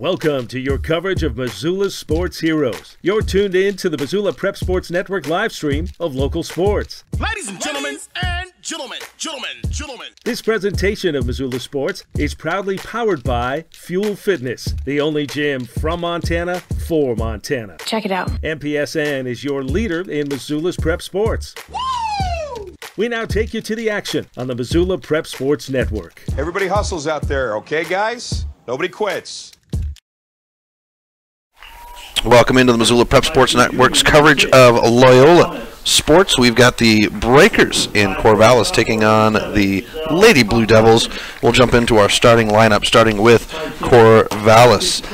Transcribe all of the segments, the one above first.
Welcome to your coverage of Missoula's sports heroes. You're tuned in to the Missoula Prep Sports Network live stream of local sports. Ladies and gentlemen, gentlemen. This presentation of Missoula Sports is proudly powered by Fuel Fitness, the only gym from Montana for Montana. Check it out. MPSN is your leader in Missoula's prep sports. Woo! We now take you to the action on the Missoula Prep Sports Network. Everybody hustles out there, okay, guys? Nobody quits. Welcome into the Missoula Prep Sports Network's coverage of Loyola sports. We've got the Breakers in Corvallis taking on the Lady Blue Devils. We'll jump into our starting lineup, starting with Corvallis.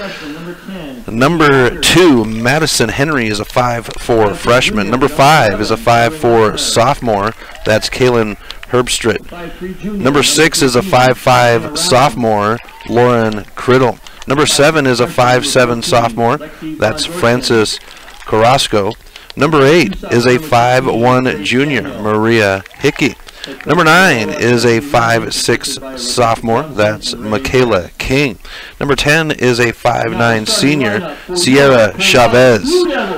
Number 2, Madison Henry, is a 5'4" freshman. Number 5 is a 5'4" sophomore. That's Kaylin Herbstritt. Number 6 is a 5'5" sophomore, Lauren Criddle. Number 7 is a 5'7" sophomore. That's Frances Carrasco. Number 8 is a 5'1" junior, Maria Hickey. Number 9 is a 5'6" sophomore. That's Michaela King. Number 10 is a 5'9" senior, Sierra Chavez.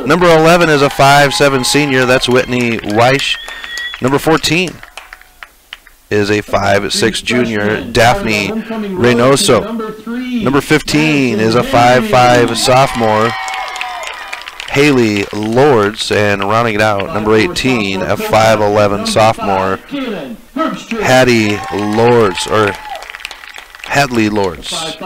Number 11 is a 5'7" senior. That's Whitney Weish. Number 14 is a 5'6" junior, Daphne Reynoso. Number 15 is a 5'5" sophomore, Haley Lords. And rounding it out, number 18, a 5'11" sophomore, Hadley Lords.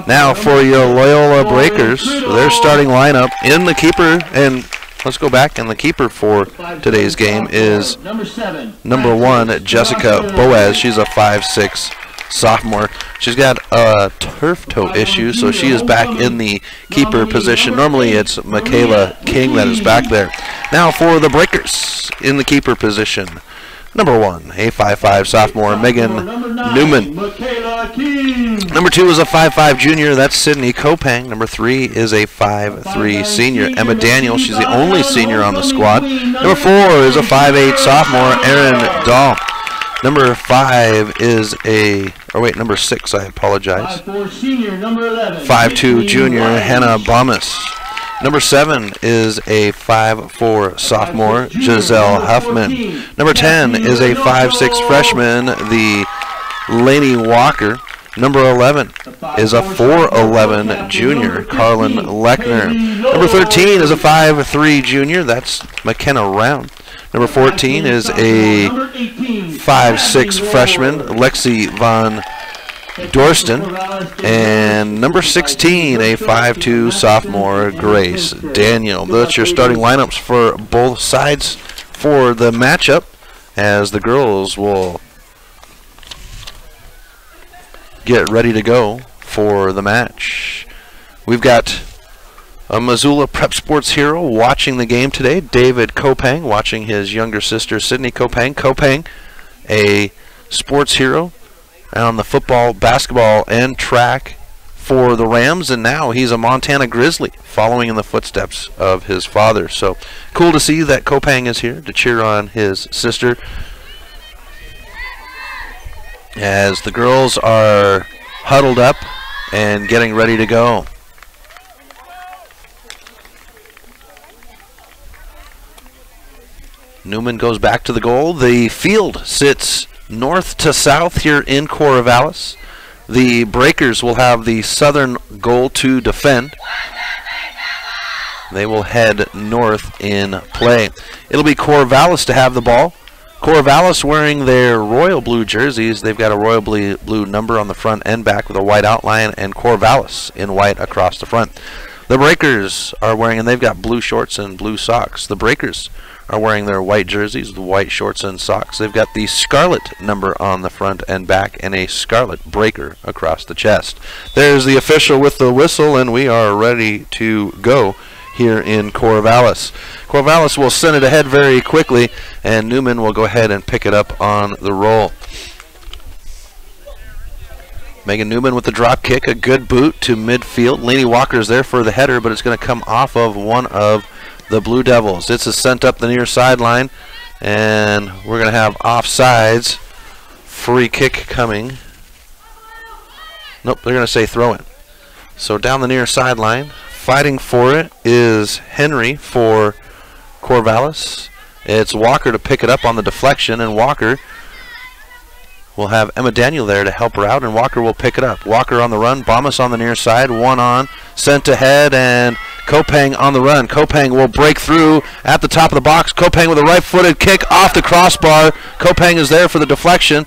Now for your Loyola Breakers, their starting lineup in the keeper, and let's go back, and the keeper for today's game is number 1, Jessica Boaz. She's a 5'6" sophomore. She's got a turf toe issue, so she is back in the keeper position. Normally it's Michaela King that is back there. Now for the Breakers in the keeper position. Number 1, a 5'5" sophomore, Megan Newman. Number 2 is a 5'5" junior, that's Sydney Kopang. Number 3 is a 5'3" senior, Emma Daniel. She's the only senior on the squad. Number 4 is a 5'8" sophomore, Erin Dahl. Number 5 is number 6, I apologize. 5'2" junior, Hannah Bomas. Number 7 is a 5'4" sophomore, Giselle Huffman. Number 10 is a 5'6" freshman, the Lainey Walker. Number 11 is a 4'11" junior, Carlin Lechner. Number 13 is a 5'3" junior, that's McKenna Round. Number 14 is a 5'6" freshman, Lexi Von Dorston. And number 16, a 5'2" sophomore, Grace Daniel. That's your starting lineups for both sides for the matchup, as the girls will get ready to go for the match. We've got a Missoula Prep Sports hero watching the game today, David Kopang, watching his younger sister, Sydney Kopang. Kopang, a sports hero on the football, basketball, and track for the Rams, and now he's a Montana Grizzly, following in the footsteps of his father. So cool to see that Kopang is here to cheer on his sister, as the girls are huddled up and getting ready to go. Newman goes back to the goal. The field sits north to south here in Corvallis. The Breakers will have the southern goal to defend. They will head north in play. It'll be Corvallis to have the ball. Corvallis wearing their royal blue jerseys. They've got a royal blue number on the front and back with a white outline, and Corvallis in white across the front. The Breakers are wearing, and they've got blue shorts and blue socks. The Breakers are wearing their white jerseys with white shorts and socks. They've got the scarlet number on the front and back and a scarlet breaker across the chest. There's the official with the whistle, and we are ready to go here in Corvallis. Corvallis will send it ahead very quickly, and Newman will go ahead and pick it up on the roll. Megan Newman with the drop kick, a good boot to midfield. Lainey Walker's there for the header, but it's going to come off of one of the Blue Devils. It's sent up the near sideline, and we're going to have offsides. Free kick coming. Nope, they're going to say throw in. So down the near sideline, fighting for it is Henry for Corvallis. It's Walker to pick it up on the deflection, and Walker will have Emma Daniel there to help her out, and Walker will pick it up. Walker on the run, Bomas on the near side, one on, sent ahead, and Kopang on the run. Kopang will break through at the top of the box. Kopang with a right-footed kick off the crossbar. Kopang is there for the deflection.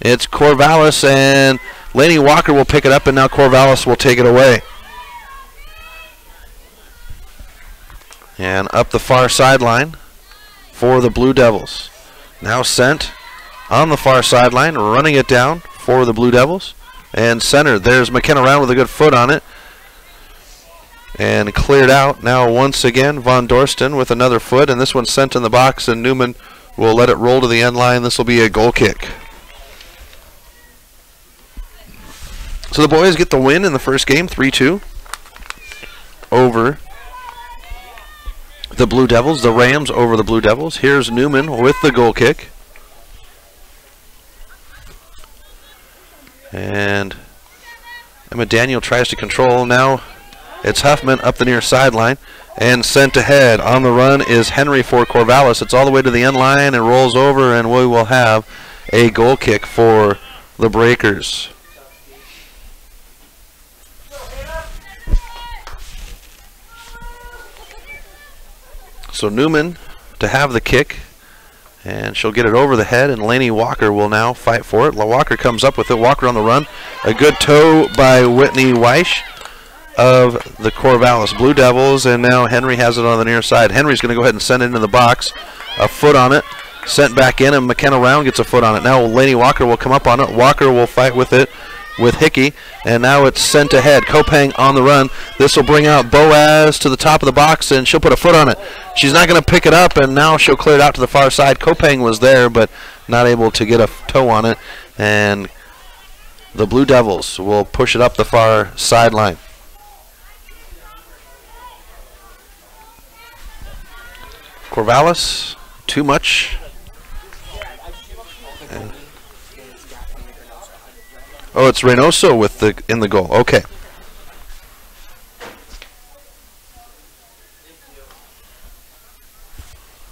It's Corvallis, and Laney Walker will pick it up, and now Corvallis will take it away. And up the far sideline for the Blue Devils. Now sent on the far sideline, running it down for the Blue Devils. And center, there's McKenna Round with a good foot on it. And cleared out. Now once again, Von Dorsten with another foot, and this one's sent in the box, and Newman will let it roll to the end line. This will be a goal kick. So the boys get the win in the first game, 3-2 over the Blue Devils. The Rams over the Blue Devils. Here's Newman with the goal kick. And Emma Daniel tries to control. Now it's Huffman up the near sideline and sent ahead. On the run is Henry for Corvallis. It's all the way to the end line and rolls over, and we will have a goal kick for the Breakers. So Newman to have the kick, and she'll get it over the head, and Laney Walker will now fight for it. Walker comes up with it. Walker on the run. A good toe by Whitney Weish of the Corvallis Blue Devils, and now Henry has it on the near side. Henry's going to go ahead and send it into the box. A foot on it. Sent back in, and McKenna Round gets a foot on it. Now Laney Walker will come up on it. Walker will fight with it with Hickey, and now it's sent ahead. Kopang on the run. This will bring out Boaz to the top of the box, and she'll put a foot on it. She's not going to pick it up, and now she'll clear it out to the far side. Kopang was there, but not able to get a toe on it, and the Blue Devils will push it up the far sideline. Corvallis, too much. Oh, it's Reynoso with the in the goal. Okay.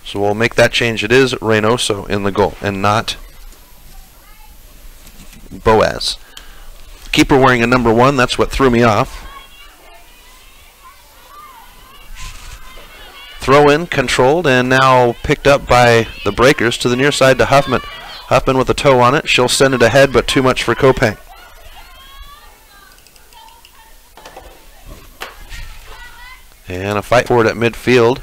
So we'll make that change. It is Reynoso in the goal and not Boaz. Keeper wearing a number 1. That's what threw me off. Throw in, controlled, and now picked up by the Breakers to the near side to Huffman. Huffman with a toe on it. She'll send it ahead, but too much for Kopang. And a fight for it at midfield.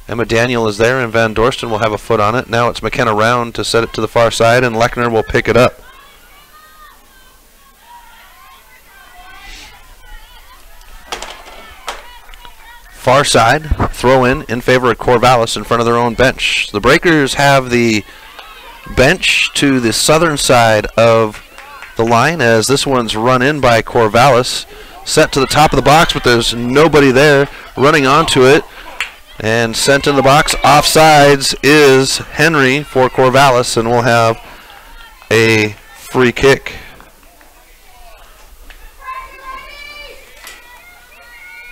Emma Daniel is there, and Van Dorsten will have a foot on it. Now it's McKenna Round to set it to the far side, and Lechner will pick it up. Far side, throw in favor of Corvallis in front of their own bench. The Breakers have the bench to the southern side of the line, as this one's run in by Corvallis. Set to the top of the box, but there's nobody there. Running onto it and sent in the box. Offsides is Henry for Corvallis, and we'll have a free kick.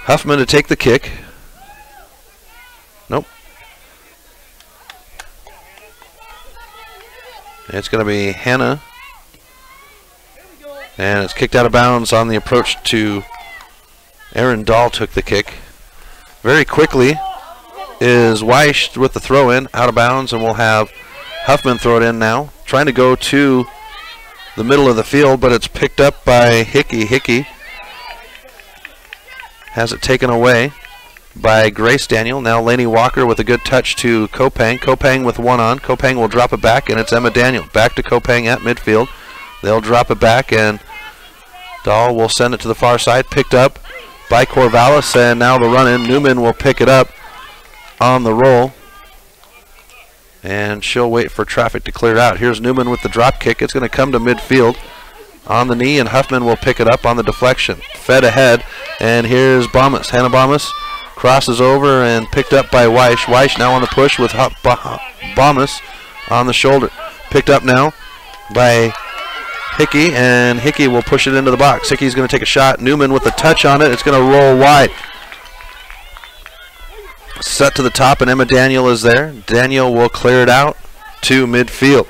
Huffman to take the kick. Nope. It's going to be Hannah. And it's kicked out of bounds on the approach to Aaron Dahl took the kick. Very quickly is Weish with the throw in, out of bounds, and we'll have Huffman throw it in now. Trying to go to the middle of the field, but it's picked up by Hickey. Hickey has it taken away by Grace Daniel. Now Laney Walker with a good touch to Kopang. Kopang with one on. Kopang will drop it back, and it's Emma Daniel. Back to Kopang at midfield. They'll drop it back, and Dahl will send it to the far side. Picked up by Corvallis, and now the run-in. Newman will pick it up on the roll, and she'll wait for traffic to clear out. Here's Newman with the drop kick. It's going to come to midfield on the knee, and Huffman will pick it up on the deflection. Fed ahead, and here's Bomas. Hannah Bomas crosses over and picked up by Weish. Weish now on the push with Bomas on the shoulder. Picked up now by Hickey, and Hickey will push it into the box. Hickey's going to take a shot. Newman with a touch on it. It's going to roll wide. Set to the top, and Emma Daniel is there. Daniel will clear it out to midfield.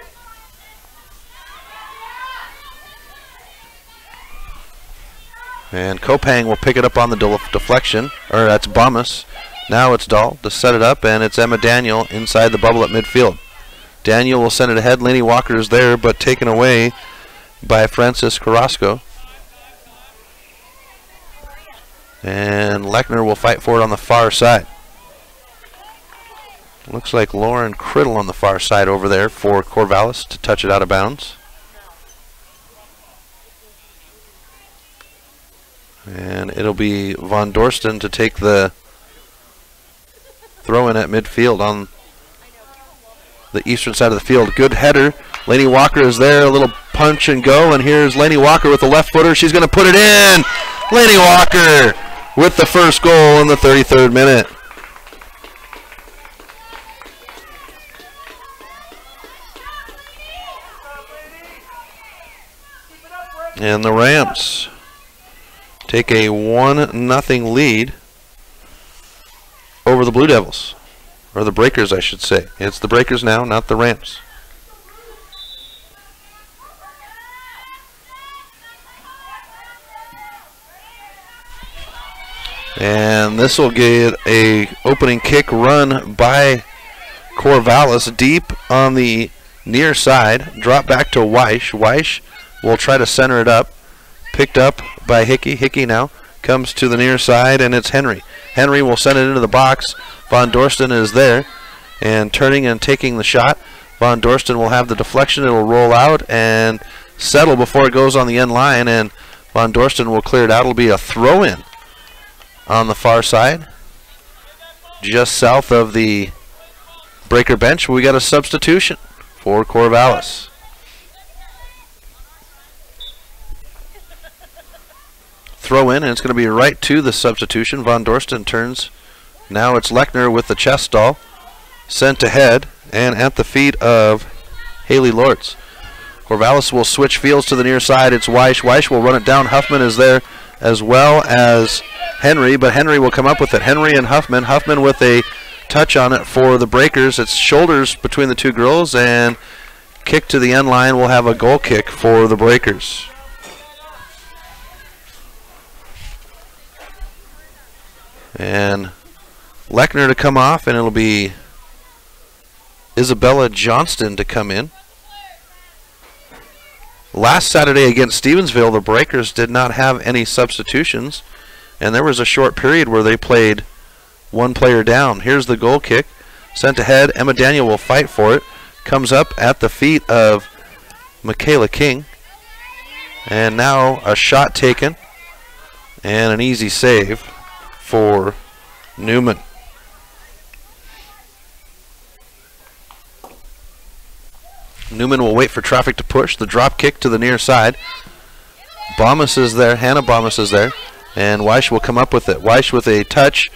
And Kopang will pick it up on the deflection, or that's Bomas. Now it's Dahl to set it up, and it's Emma Daniel inside the bubble at midfield. Daniel will send it ahead. Lainey Walker is there, but taken away by Francis Carrasco. And Lechner will fight for it on the far side. Looks like Lauren Criddle on the far side over there for Corvallis to touch it out of bounds. And it'll be Von Dorsten to take the throw in at midfield on the eastern side of the field. Good header. Lainey Walker is there. A little punch and go. And here's Lainey Walker with the left footer. She's going to put it in. Lainey Walker with the first goal in the 33rd minute. And the Rams take a 1-0 lead over the Blue Devils. Or the Breakers, I should say. It's the Breakers now, not the Rams. And this will get a opening kick run by Corvallis deep on the near side. Drop back to Weish. Weish will try to center it up. Picked up by Hickey. Hickey now comes to the near side, and it's Henry. Henry will send it into the box. Von Dorsten is there and turning and taking the shot. Von Dorsten will have the deflection. It will roll out and settle before it goes on the end line, and Von Dorsten will clear it out. It will be a throw-in on the far side, just south of the Breaker bench. We got a substitution for Corvallis. Throw in, and it's going to be right to the substitution. Von Dorsten turns. Now it's Lechner with the chest stall. Sent ahead and at the feet of Haley Lortz. Corvallis will switch fields to the near side. It's Weish. Weish will run it down. Huffman is there as well as Henry, but Henry will come up with it. Henry and Huffman. Huffman with a touch on it for the Breakers. It's shoulders between the two girls, and kick to the end line. Will have a goal kick for the Breakers. And Lechner to come off, and it'll be Isabella Johnston to come in. Last Saturday against Stevensville, the Breakers did not have any substitutions, and there was a short period where they played one player down. Here's the goal kick. Sent ahead. Emma Daniel will fight for it. Comes up at the feet of Michaela King. And now a shot taken and an easy save for Newman. Newman will wait for traffic to push. The drop kick to the near side. Bomas is there. Hannah Bomas is there. And Weish will come up with it. Weish with a touch.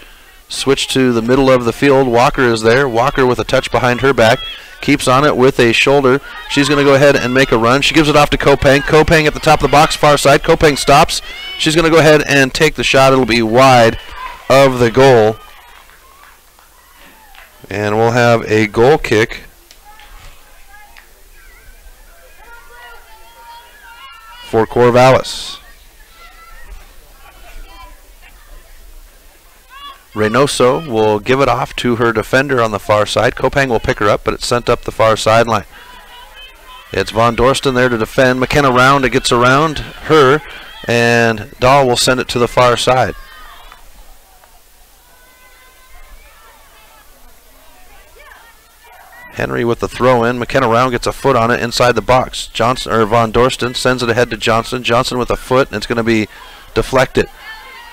Switch to the middle of the field. Walker is there. Walker with a touch behind her back. Keeps on it with a shoulder. She's going to go ahead and make a run. She gives it off to Kopang. Kopang at the top of the box, far side. Kopang stops. She's going to go ahead and take the shot. It'll be wide of the goal. And we'll have a goal kick for Corvallis. Reynoso will give it off to her defender on the far side. Kopang will pick her up, but it's sent up the far sideline. It's Von Dorsten there to defend. McKenna Round, it gets around her, and Dahl will send it to the far side. Henry with the throw in. McKenna Round gets a foot on it inside the box. Johnson, or Von Dorsten sends it ahead to Johnson. Johnson with a foot, and it's going to be deflected.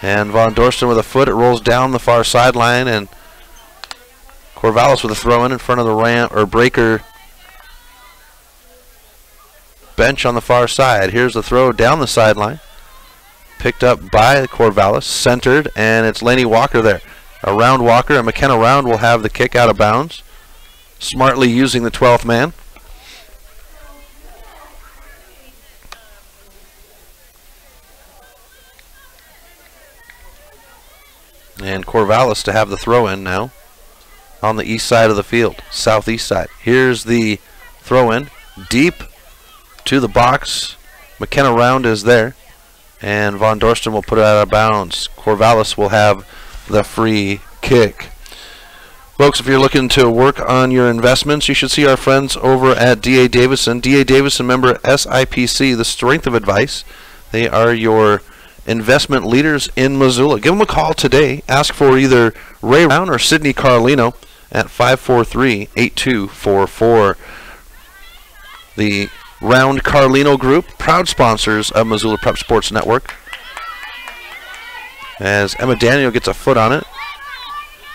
And Von Dorsten with a foot, it rolls down the far sideline, and Corvallis with a throw in front of the Breaker bench on the far side. Here's the throw down the sideline. Picked up by Corvallis, centered, and it's Lainey Walker there. Around Walker, and McKenna Round will have the kick out of bounds. Smartly using the 12th man. And Corvallis to have the throw in now on the east side of the field, southeast side. Here's the throw in, deep to the box. McKenna Round is there, and Von Dorsten will put it out of bounds. Corvallis will have the free kick. Folks, if you're looking to work on your investments, you should see our friends over at D.A. Davison. D.A. Davison, member SIPC, the Strength of Advice. They are your investment leaders in Missoula. Give them a call today. Ask for either Ray Round or Sidney Carlino at 543-8244. The Round Carlino Group, proud sponsors of Missoula Prep Sports Network. As Emma Daniel gets a foot on it,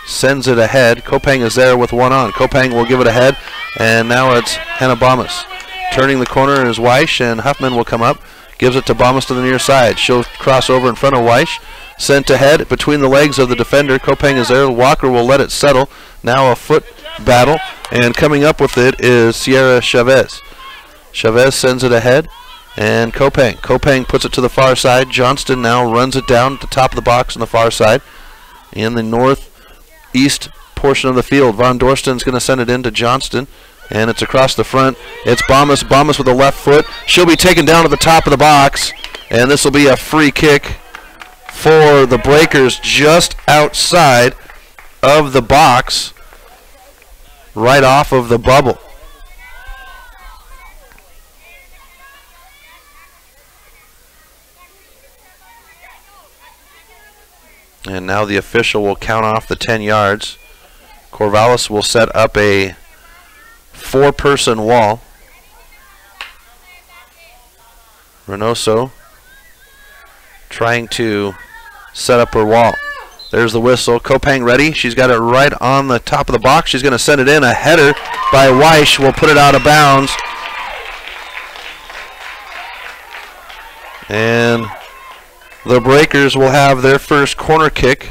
sends it ahead. Kopang is there with one on. Kopang will give it ahead, and now it's Hannah Bomas. Turning the corner is Weish, and Huffman will come up. Gives it to Bomas to the near side. She'll cross over in front of Weish. Sent ahead between the legs of the defender. Kopang is there. Walker will let it settle. Now a foot battle, and coming up with it is Sierra Chavez. Chavez sends it ahead, and Kopang. Kopang puts it to the far side. Johnston now runs it down at the top of the box on the far side. In the northeast portion of the field, Von Dorsten's going to send it into Johnston, and it's across the front. It's Bomas. Bomas with the left foot. She'll be taken down to the top of the box, and this will be a free kick for the Breakers just outside of the box, right off of the bubble. And now the official will count off the 10 yards. Corvallis will set up a 4-person wall. Reynoso trying to set up her wall. There's the whistle. Kopang ready. She's got it right on the top of the box. She's going to send it in. A header by Weish will put it out of bounds. And the Breakers will have their first corner kick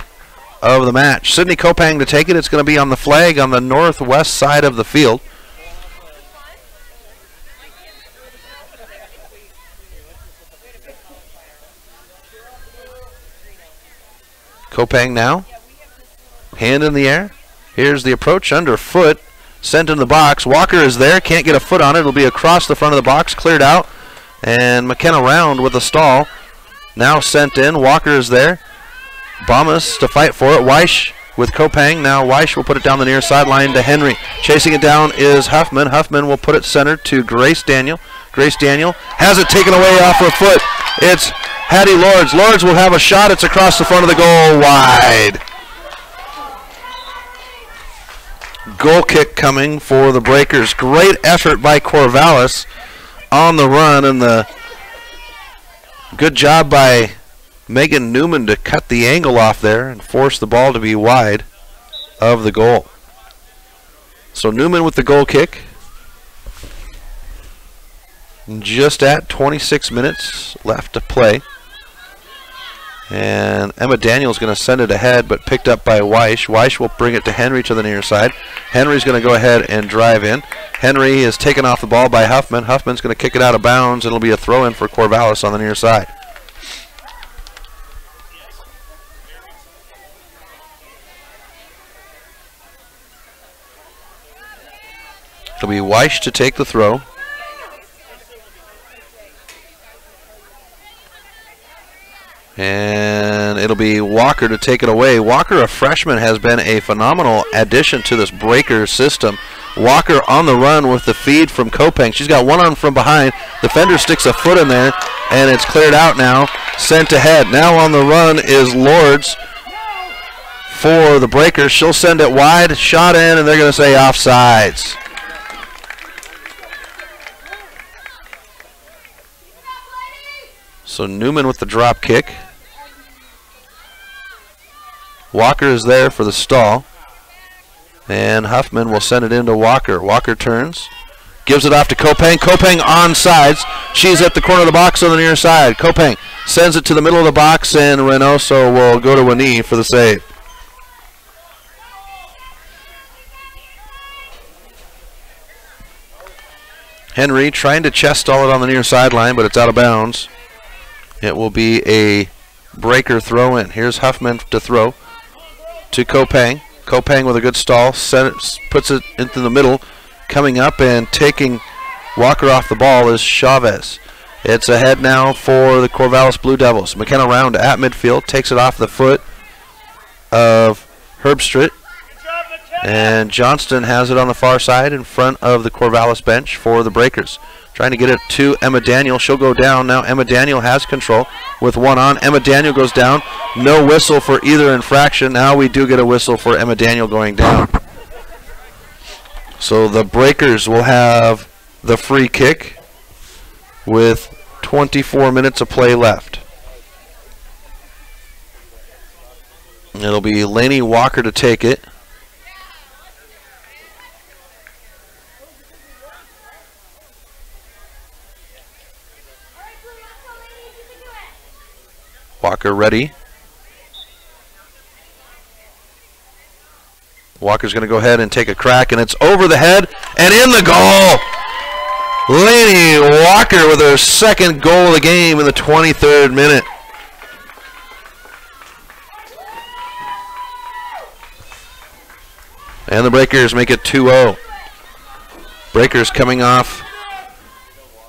of the match. Sydney Kopang to take it. It's going to be on the flag on the northwest side of the field. Kopang now. Hand in the air. Here's the approach underfoot. Sent in the box. Walker is there. Can't get a foot on it. It'll be across the front of the box. Cleared out. And McKenna Round with a stall. Now sent in. Walker is there. Bomas to fight for it. Weish with Kopang. Now Weish will put it down the near sideline to Henry. Chasing it down is Huffman. Huffman will put it centered to Grace Daniel. Grace Daniel has it taken away off her foot. It's Hattie Lords. Lords will have a shot. It's across the front of the goal, wide. Goal kick coming for the Breakers. Great effort by Corvallis on the run, and the good job by Megan Newman to cut the angle off there and force the ball to be wide of the goal. So Newman with the goal kick. Just at 26 minutes left to play. And Emma Daniel's going to send it ahead, but picked up by Weish. Weish will bring it to Henry to the near side. Henry's going to go ahead and drive in. Henry is taken off the ball by Huffman. Huffman's going to kick it out of bounds. It'll be a throw-in for Corvallis on the near side. It'll be Weish to take the throw. And it'll be Walker to take it away. Walker, a freshman, has been a phenomenal addition to this Breaker system. Walker on the run with the feed from Kopang. She's got one on from behind. Defender sticks a foot in there, and it's cleared out now. Sent ahead. Now on the run is Lords for the Breakers. She'll send it wide. Shot in, and they're going to say offsides. So Newman with the drop kick. Walker is there for the stall. And Huffman will send it into Walker. Walker turns. Gives it off to Kopang. Kopang onsides. She's at the corner of the box on the near side. Kopang sends it to the middle of the box, and Reynoso will go to a knee for the save. Henry trying to chest stall it on the near sideline, but it's out of bounds. It will be a Breaker throw in. Here's Huffman to throw. to Kopang. Kopang with a good stall, puts it into the middle. Coming up and taking Walker off the ball is Chavez. It's ahead now for the Corvallis Blue Devils. McKenna Round at midfield, takes it off the foot of Herbstritt. And Johnston has it on the far side in front of the Corvallis bench for the Breakers. Trying to get it to Emma Daniel. She'll go down. Now Emma Daniel has control with one on. Emma Daniel goes down. No whistle for either infraction. Now we do get a whistle for Emma Daniel going down. So the Breakers will have the free kick with 24 minutes of play left. It'll be Lainey Walker to take it. Walker ready. Walker's going to go ahead and take a crack, and it's over the head and in the goal. Lainey Walker with her second goal of the game in the 23rd minute. And the Breakers make it 2-0. Breakers coming off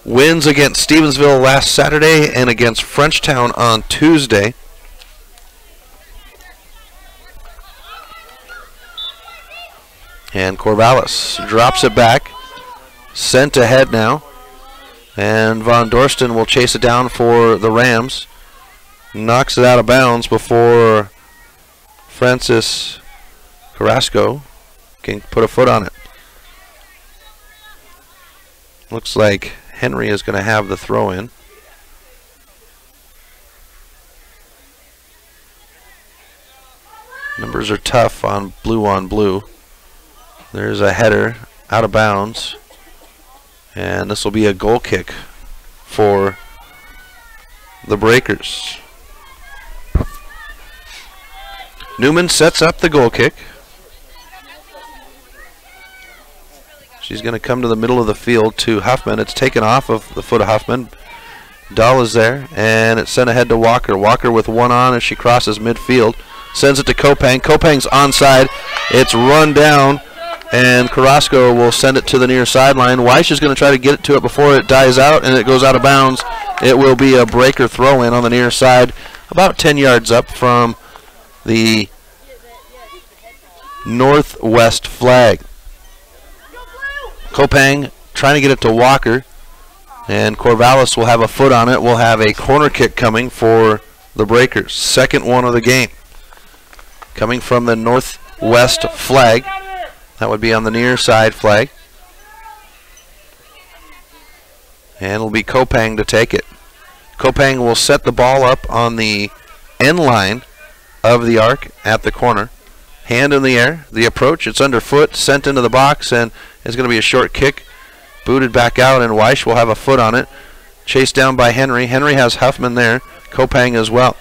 wins against Stevensville last Saturday and against Frenchtown on Tuesday. And Corvallis drops it back. Sent ahead now. And Von Dorsten will chase it down for the Rams. Knocks it out of bounds before Francis Carrasco can put a foot on it. Looks like Henry is going to have the throw in. Numbers are tough on blue. There's a header out of bounds. And this will be a goal kick for the Breakers. Newman sets up the goal kick. She's going to come to the middle of the field to Huffman. It's taken off of the foot of Huffman. Dahl is there, and it's sent ahead to Walker. Walker with one on as she crosses midfield. Sends it to Kopang. Kopang's onside. It's run down, and Carrasco will send it to the near sideline. Weiss is going to try to get it to it before it dies out, and it goes out of bounds. It will be a Breaker throw-in on the near side, about 10 yards up from the northwest flag. Kopang trying to get it to Walker, and Corvallis will have a foot on it. We'll have a corner kick coming for the Breakers. Second one of the game. Coming from the northwest flag. That would be on the near side flag. And it'll be Kopang to take it. Kopang will set the ball up on the end line of the arc at the corner. Hand in the air, the approach, it's underfoot, sent into the box, and it's going to be a short kick. Booted back out, and Weiss will have a foot on it. Chased down by Henry. Henry has Huffman there. Kopang as well.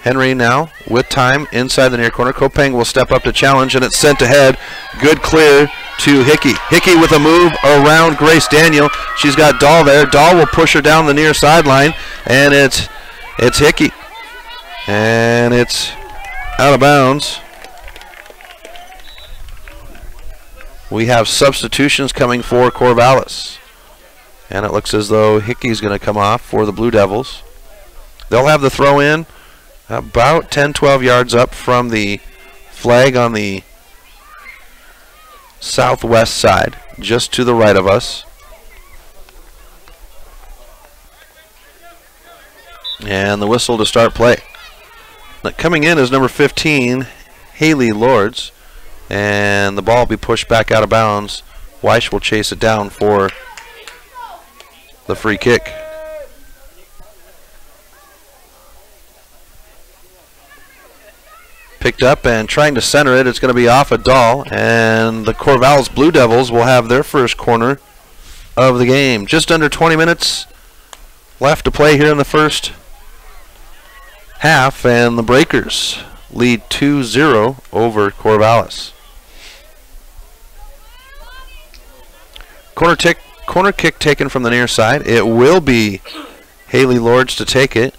Henry now with time inside the near corner. Kopang will step up to challenge, and it's sent ahead. Good clear to Hickey. Hickey with a move around Grace Daniel. She's got Dahl there. Dahl will push her down the near sideline, and it's Hickey. And it's out of bounds. We have substitutions coming for Corvallis. And it looks as though Hickey's going to come off for the Blue Devils. They'll have the throw in about 10-12 yards up from the flag on the southwest side, just to the right of us. And the whistle to start play. Now, coming in is number 15, Haley Lords. And the ball will be pushed back out of bounds. Weiss will chase it down for the free kick. Picked up and trying to center it. It's going to be off a Dahl. And the Corvallis Blue Devils will have their first corner of the game. Just under 20 minutes left to play here in the first half. And the Breakers lead 2-0 over Corvallis. Corner kick taken from the near side. It will be Haley Lords to take it.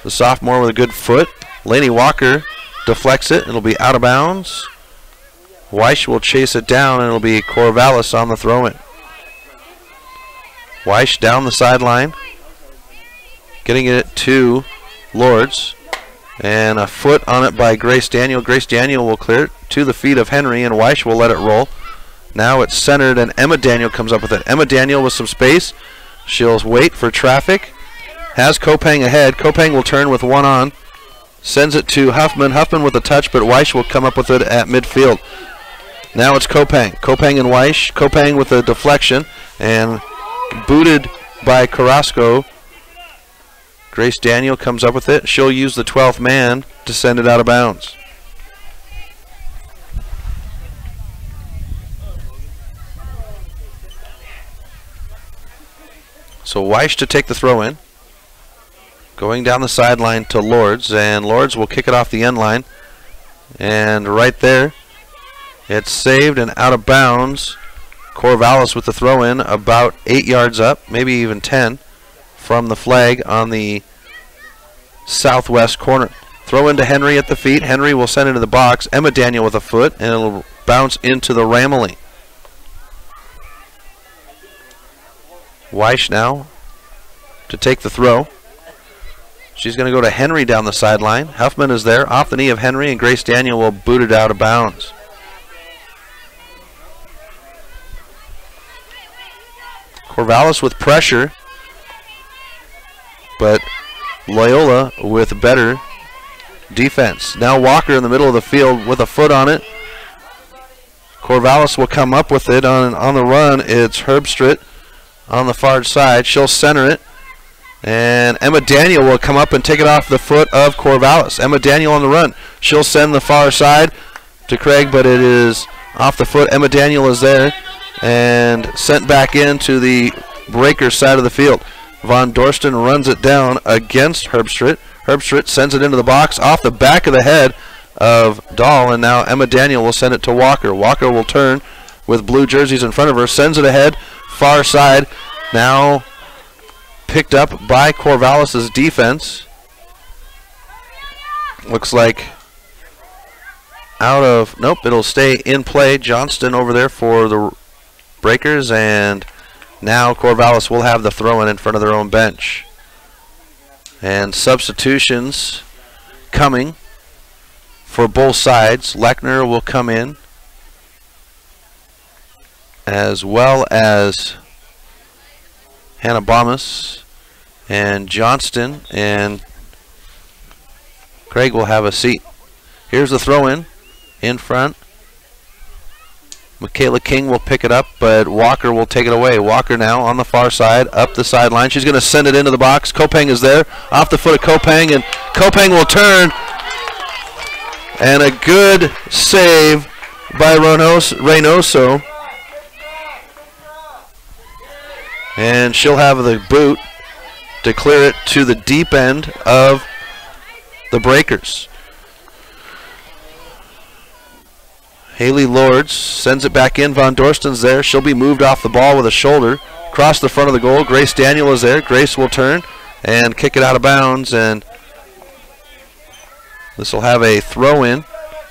The sophomore with a good foot Laney Walker deflects it. It'll be out of bounds. Weish will chase it down, and it'll be Corvallis on the throw-in. Weish down the sideline, getting it to Lords, and a foot on it by Grace Daniel. Grace Daniel will clear it to the feet of Henry, and Weish will let it roll. Now it's centered, and Emma Daniel comes up with it. Emma Daniel with some space. She'll wait for traffic. Has Kopang ahead. Kopang will turn with one on. Sends it to Huffman. Huffman with a touch, but Weish will come up with it at midfield. Now it's Kopang. Kopang and Weish. Kopang with a deflection, and booted by Carrasco. Grace Daniel comes up with it. She'll use the 12th man to send it out of bounds. So Weish to take the throw in. Going down the sideline to Lords, and Lords will kick it off the end line. And right there, it's saved and out of bounds. Corvallis with the throw in, about 8 yards up, maybe even 10, from the flag on the southwest corner. Throw into Henry at the feet. Henry will send it into the box. Emma Daniel with a foot, and it'll bounce into the Ramilly. Weish now to take the throw. She's going to go to Henry down the sideline. Huffman is there, off the knee of Henry, and Grace Daniel will boot it out of bounds. Corvallis with pressure, but Loyola with better defense. Now Walker in the middle of the field with a foot on it. Corvallis will come up with it on the run. It's Herbstritt on the far side. She'll center it, and Emma Daniel will come up and take it off the foot of Corvallis. Emma Daniel on the run. She'll send the far side to Craig, but it is off the foot. Emma Daniel is there and sent back into the Breakers side of the field. Von Dorsten runs it down against Herbstritt. Herbstritt sends it into the box off the back of the head of Dahl, and now Emma Daniel will send it to Walker. Walker will turn with blue jerseys in front of her, sends it ahead, far side, now picked up by Corvallis' defense. Looks like out of, nope, it'll stay in play. Johnston over there for the Breakers, and now Corvallis will have the throw-in in front of their own bench. And substitutions coming for both sides. Lechner will come in, as well as Hannah Bomas and Johnston, and Craig will have a seat. Here's the throw-in in front. Michaela King will pick it up, but Walker will take it away. Walker now on the far side, up the sideline. She's going to send it into the box. Kopang is there, off the foot of Kopang, and Kopang will turn. And a good save by Reynoso. And she'll have the boot to clear it to the deep end of the Breakers. Haley Lords sends it back in. Von Dorsten's there. She'll be moved off the ball with a shoulder. Across the front of the goal. Grace Daniel is there. Grace will turn and kick it out of bounds, and this will have a throw-in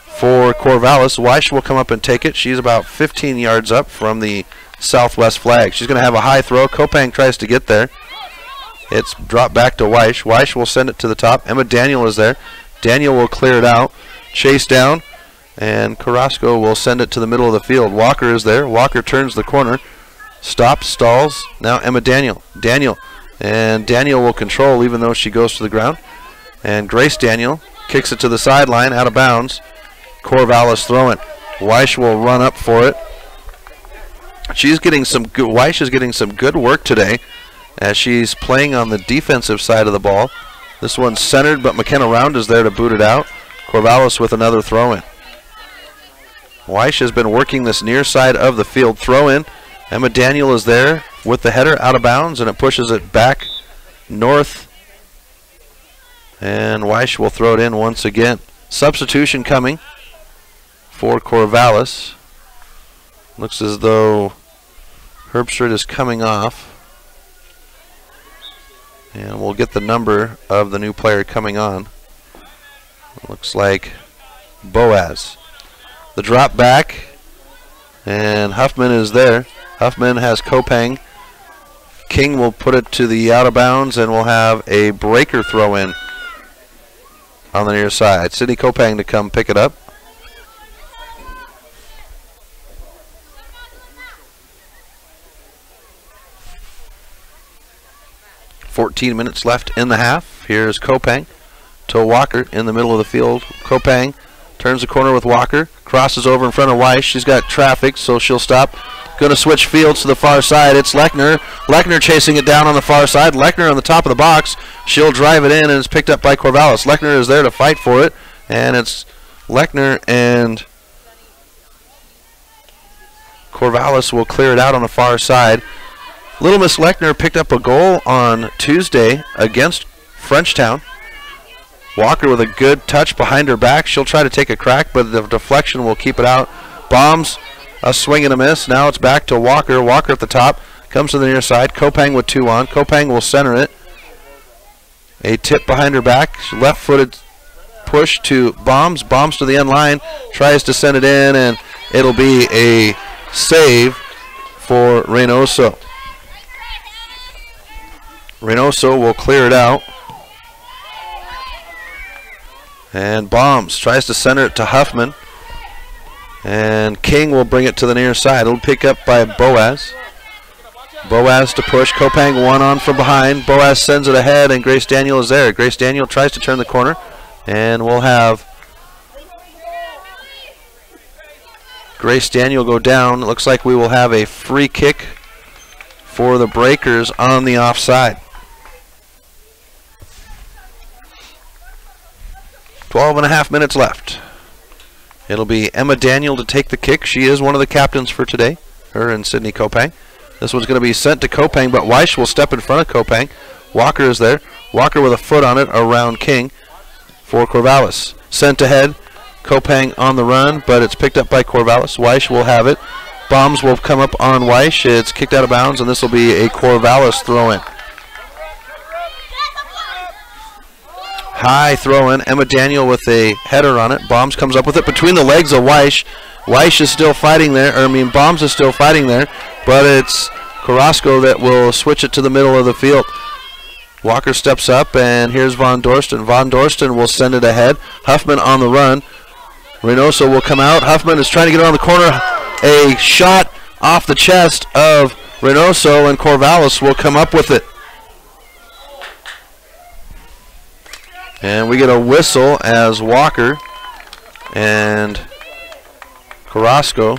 for Corvallis. Weish will come up and take it. She's about 15 yards up from the southwest flag. She's going to have a high throw. Kopang tries to get there. It's dropped back to Weish. Weish will send it to the top. Emma Daniel is there. Daniel will clear it out. Chase down, and Carrasco will send it to the middle of the field. Walker is there. Walker turns the corner. Stops, stalls. Now Emma Daniel. And Daniel will control even though she goes to the ground. And Grace Daniel kicks it to the sideline, out of bounds. Corvallis throwing. Weish will run up for it. She's getting some good. Weish is getting some good work today as she's playing on the defensive side of the ball. This one's centered, but McKenna Round is there to boot it out. Corvallis with another throw-in. Weish has been working this near side of the field. Throw-in. Emma Daniel is there with the header out of bounds, and it pushes it back north. And Weish will throw it in once again. Substitution coming for Corvallis. Looks as though Herbstritt is coming off. And we'll get the number of the new player coming on. Looks like Boaz. The drop back, and Huffman is there. Huffman has Kopang. King will put it to the out of bounds, and we'll have a breaker throw in on the near side. Sidney Kopang to come pick it up. .14 minutes left in the half. Here's Kopang to Walker in the middle of the field. Kopang turns the corner with Walker, crosses over in front of Weiss. She's got traffic, so she'll stop. Going to switch fields to the far side. It's Lechner. Lechner chasing it down on the far side. Lechner on the top of the box. She'll drive it in, and it's picked up by Corvallis. Lechner is there to fight for it, and it's Lechner and Corvallis will clear it out on the far side. Little Miss Lechner picked up a goal on Tuesday against Frenchtown. Walker with a good touch behind her back. She'll try to take a crack, but the deflection will keep it out. Bombs, a swing and a miss. Now it's back to Walker. Walker at the top. Comes to the near side. Kopang with 2 on. Kopang will center it. A tip behind her back. Left-footed push to Bombs. Bombs to the end line. Tries to send it in, and it'll be a save for Reynoso. Reynoso will clear it out. And Bombs tries to center it to Huffman. And King will bring it to the near side. It'll pick up by Boaz. Boaz to push. Kopang 1 on from behind. Boaz sends it ahead, and Grace Daniel is there. Grace Daniel tries to turn the corner. And we'll have Grace Daniel go down. It looks like we will have a free kick for the Breakers on the offside. 12.5 minutes left. It'll be Emma Daniel to take the kick. She is one of the captains for today, her and Sidney Kopang. This one's going to be sent to Kopang, but Weiss will step in front of Kopang. Walker is there. Walker with a foot on it around King for Corvallis. Sent ahead. Kopang on the run, but it's picked up by Corvallis. Weiss will have it. Bombs will come up on Weiss. It's kicked out of bounds, and this will be a Corvallis throw-in. High throw-in. Emma Daniel with a header on it. Bombs comes up with it between the legs of Weiss. Weiss is still fighting there. Bombs is still fighting there, but it's Carrasco that will switch it to the middle of the field. Walker steps up, and here's Von Dorsten. Von Dorsten will send it ahead. Huffman on the run. Reynoso will come out. Huffman is trying to get around the corner. A shot off the chest of Reynoso, and Corvallis will come up with it. And we get a whistle as Walker and Carrasco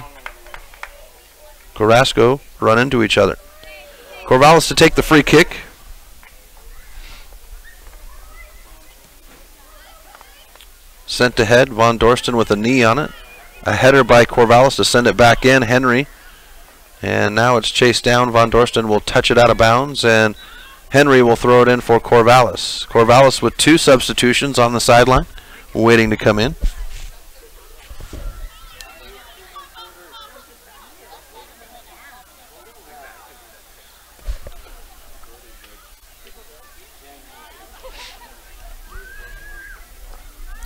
run into each other. Corvallis to take the free kick. Sent ahead. Von Dorsten with a knee on it. A header by Corvallis to send it back in. Henry. And now it's chased down. Von Dorsten will touch it out of bounds, and Henry will throw it in for Corvallis. Corvallis with 2 substitutions on the sideline, waiting to come in.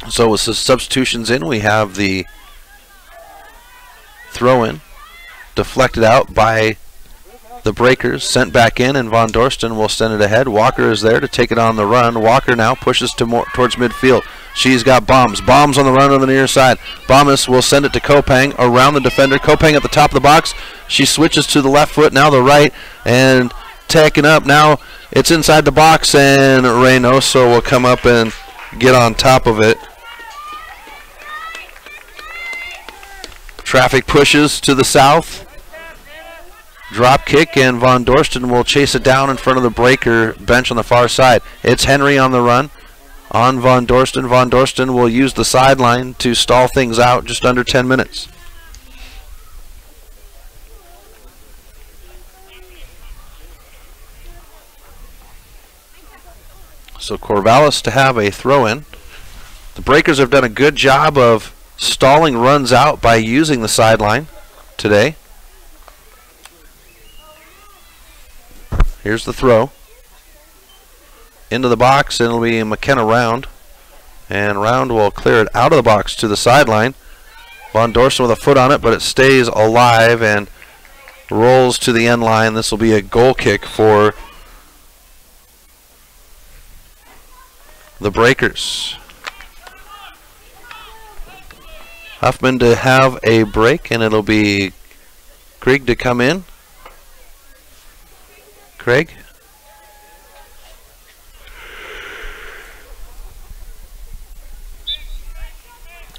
So with the substitutions in, we have the throw-in deflected out by the Breakers, sent back in, and Von Dorsten will send it ahead. Walker is there to take it on the run. Walker now pushes towards midfield. She's got Bombs. Bombs on the run on the near side. Bombs will send it to Kopang around the defender. Kopang at the top of the box. She switches to the left foot, now the right, and taking up. Now it's inside the box, and Reynoso will come up and get on top of it. Traffic pushes to the south. Drop kick, and Von Dorsten will chase it down in front of the Breaker bench on the far side. It's Henry on the run on Von Dorsten. Von Dorsten will use the sideline to stall things out just under 10 minutes. So Corvallis to have a throw-in. The Breakers have done a good job of stalling runs out by using the sideline today. Here's the throw. Into the box, and it'll be McKenna round. And Round will clear it out of the box to the sideline. Von Dorsten with a foot on it, but it stays alive and rolls to the end line. This will be a goal kick for the Breakers. Huffman to have a break, and it'll be Krieg to come in. Craig.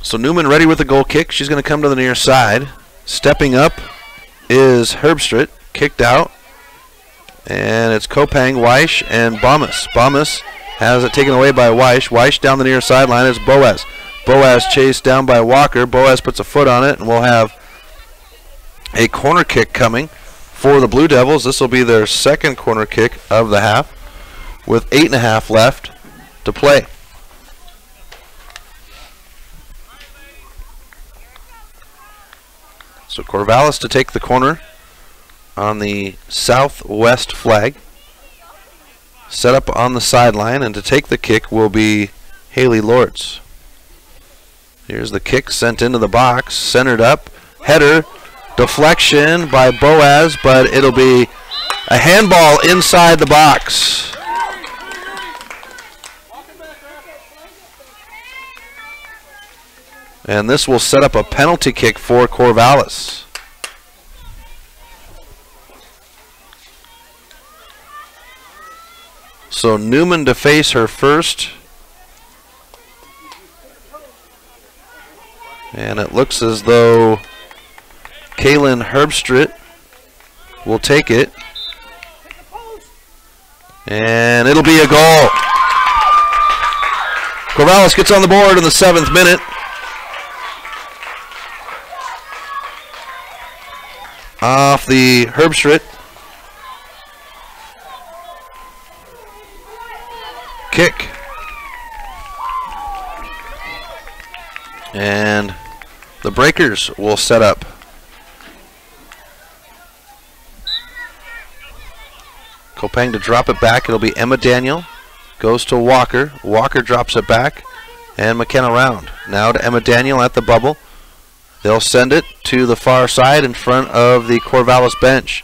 So Newman ready with the goal kick. She's going to come to the near side. Stepping up is Herbstritt. Kicked out. And it's Kopang, Weish, and Bomas. Bomas has it taken away by Weish. Weish down the near sideline is Boaz. Boaz chased down by Walker. Boaz puts a foot on it, and we'll have a corner kick coming for the Blue Devils. This will be their second corner kick of the half with 8.5 left to play. So Corvallis to take the corner on the southwest flag. Set up on the sideline, and to take the kick will be Haley Lords. Here's the kick sent into the box, centered up, header, deflection by Boaz, but it'll be a handball inside the box. And this will set up a penalty kick for Corvallis. So Newman to face her first. And it looks as though Kaylin Herbstritt will take it. And it'll be a goal. Corvallis gets on the board in the 7th minute. Off the Herbstritt. Kick. And the Breakers will set up. Kopang to drop it back. It'll be Emma Daniel. Goes to Walker. Walker drops it back. And McKenna Round. Now to Emma Daniel at the bubble. They'll send it to the far side in front of the Corvallis bench.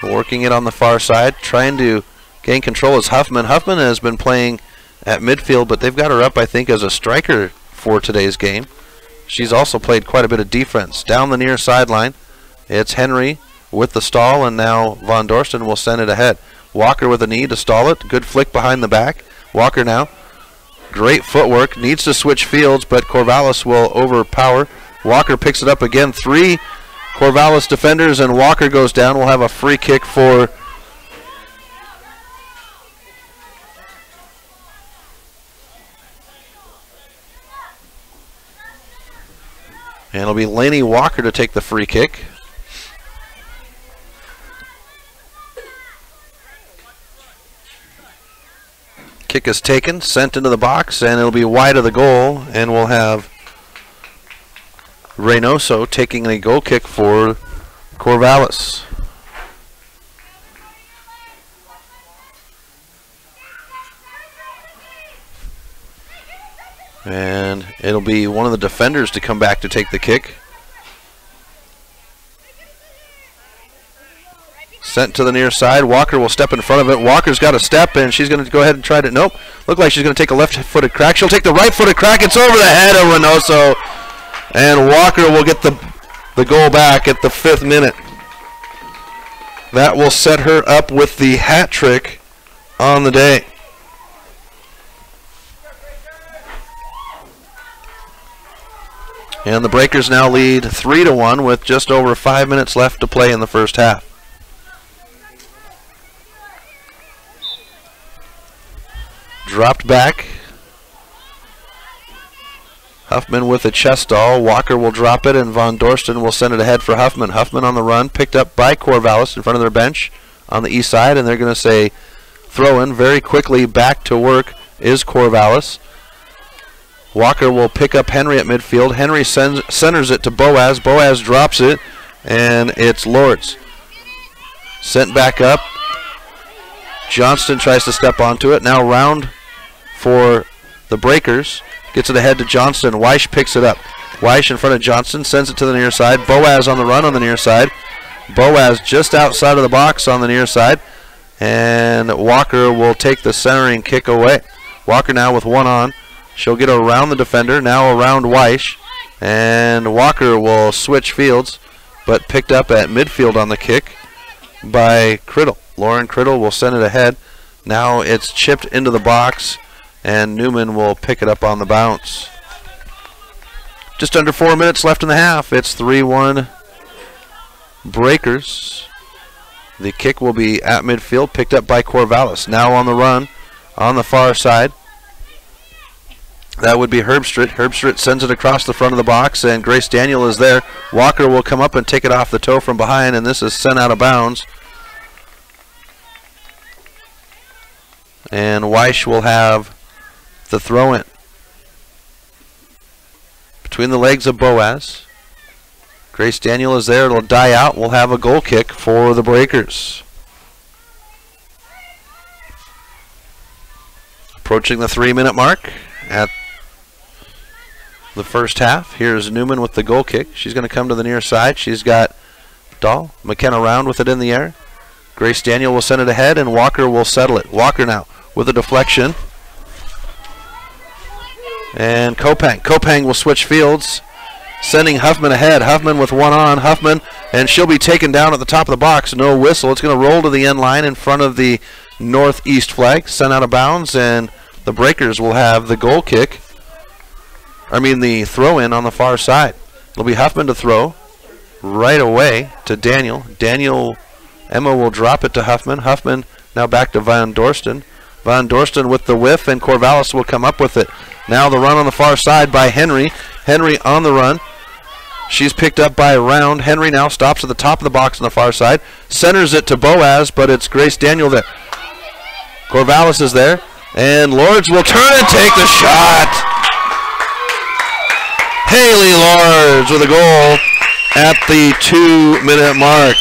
Working it on the far side. Trying to gain control is Huffman. Huffman has been playing at midfield, but they've got her up, I think, as a striker for today's game. She's also played quite a bit of defense. Down the near sideline, it's Henry with the stall, and now Von Dorsten will send it ahead. Walker with a knee to stall it. Good flick behind the back. Walker now. Great footwork. Needs to switch fields, but Corvallis will overpower. Walker picks it up again. 3 Corvallis defenders, and Walker goes down. We'll have a free kick for and it'll be Lainey Walker to take the free kick. Kick is taken, sent into the box, and it'll be wide of the goal, and we'll have Reynoso taking a goal kick for Corvallis. And it'll be one of the defenders to come back to take the kick. Sent to the near side. Walker will step in front of it. Walker's got a step, and she's going to go ahead and try to... Nope. Look like she's going to take a left-footed crack. She'll take the right-footed crack. It's over the head of Reynoso. And Walker will get the goal back at the 5th minute. That will set her up with the hat trick on the day. And the Breakers now lead 3-1 with just over 5 minutes left to play in the first half. Dropped back. Huffman with a chest stall. Walker will drop it, and Von Dorsten will send it ahead for Huffman. Huffman on the run, picked up by Corvallis in front of their bench on the east side, and they're going to say throw in. Very quickly back to work is Corvallis. Walker will pick up Henry at midfield. Henry centers it to Boaz. Boaz drops it, and it's Lords. Sent back up. Johnston tries to step onto it. Now Round for the Breakers. Gets it ahead to Johnston. Weish picks it up. Weish in front of Johnston, sends it to the near side. Boaz on the run on the near side. Boaz just outside of the box on the near side. And Walker will take the centering kick away. Walker now with one on. She'll get around the defender, now around Weish. And Walker will switch fields, but picked up at midfield on the kick by Criddle. Lauren Criddle will send it ahead. Now it's chipped into the box, and Newman will pick it up on the bounce. Just under 4 minutes left in the half. It's 3-1 Breakers. The kick will be at midfield, picked up by Corvallis. Now on the run on the far side. That would be Herbstritt. Herbstritt sends it across the front of the box, and Grace Daniel is there. Walker will come up and take it off the toe from behind, and this is sent out of bounds. And Weish will have the throw-in. Between the legs of Boaz. Grace Daniel is there. It'll die out. We'll have a goal kick for the Breakers. Approaching the 3-minute mark at the first half. Here's Newman with the goal kick. She's going to come to the near side. She's got Dahl. McKenna Round with it in the air. Grace Daniel will send it ahead, and Walker will settle it. Walker now with a deflection. And Kopang will switch fields, sending Huffman ahead. Huffman with one on. Huffman, and she'll be taken down at the top of the box. No whistle. It's going to roll to the end line in front of the northeast flag. Sent out of bounds, and the Breakers will have the goal kick. The throw-in on the far side. It'll be Huffman to throw right away to Daniel. Emma will drop it to Huffman. Huffman now back to Van Dorsten. Van Dorsten with the whiff, and Corvallis will come up with it. Now the run on the far side by Henry. Henry on the run. She's picked up by Round. Henry now stops at the top of the box on the far side. Centers it to Boaz, but it's Grace Daniel there. Corvallis is there, and Lords will turn and take the shot. Haley Lords with a goal at the 2-minute mark.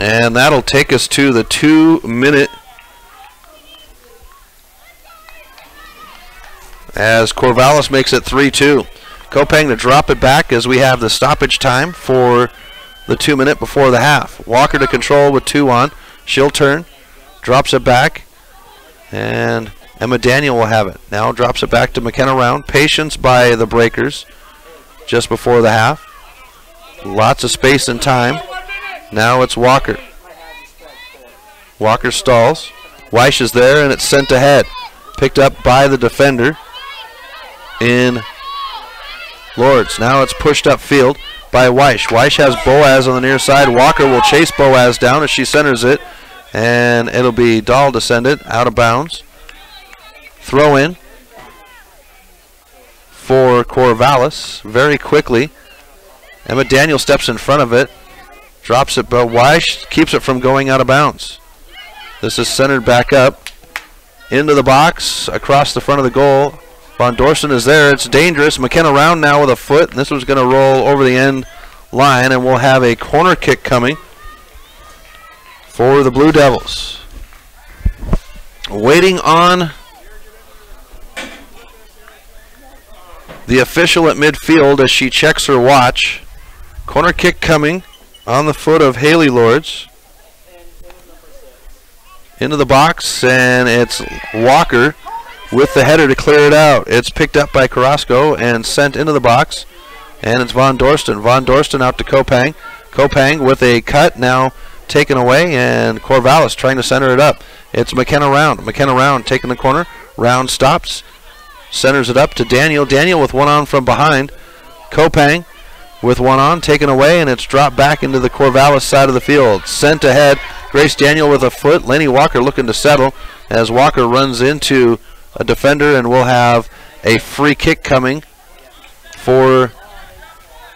And that'll take us to the 2-minute as Corvallis makes it 3-2. Kopang to drop it back as we have the stoppage time for the 2-minute before the half. Walker to control with 2 on. She'll turn, drops it back, and Emma Daniel will have it. Now drops it back to McKenna Round. Patience by the Breakers just before the half. Lots of space and time. Now it's Walker. Walker stalls. Weish is there, and it's sent ahead. Picked up by the defender in Lords. Now it's pushed upfield by Weish. Weish has Boaz on the near side. Walker will chase Boaz down as she centers it, and it'll be Dahl to send it out of bounds. Throw in for Corvallis very quickly. Emma Daniel steps in front of it. Drops it, but Weish keeps it from going out of bounds. This is centered back up into the box across the front of the goal. Von Dorsen is there. It's dangerous. McKenna Round now with a foot, and this one's going to roll over the end line, and we'll have a corner kick coming for the Blue Devils. Waiting on the official at midfield as she checks her watch. Corner kick coming on the foot of Haley Lords. Into the box, and it's Walker with the header to clear it out. It's picked up by Carrasco and sent into the box, and it's Von Dorsten. Von Dorsten out to Kopang. Kopang with a cut now taken away, and Corvallis trying to center it up. It's McKenna Round. McKenna Round taking the corner. Round stops, centers it up to Daniel. Daniel with one on from behind. Kopang with one on, taken away, and it's dropped back into the Corvallis side of the field. Sent ahead, Grace Daniel with a foot. Lenny Walker looking to settle as Walker runs into a defender, and we'll have a free kick coming for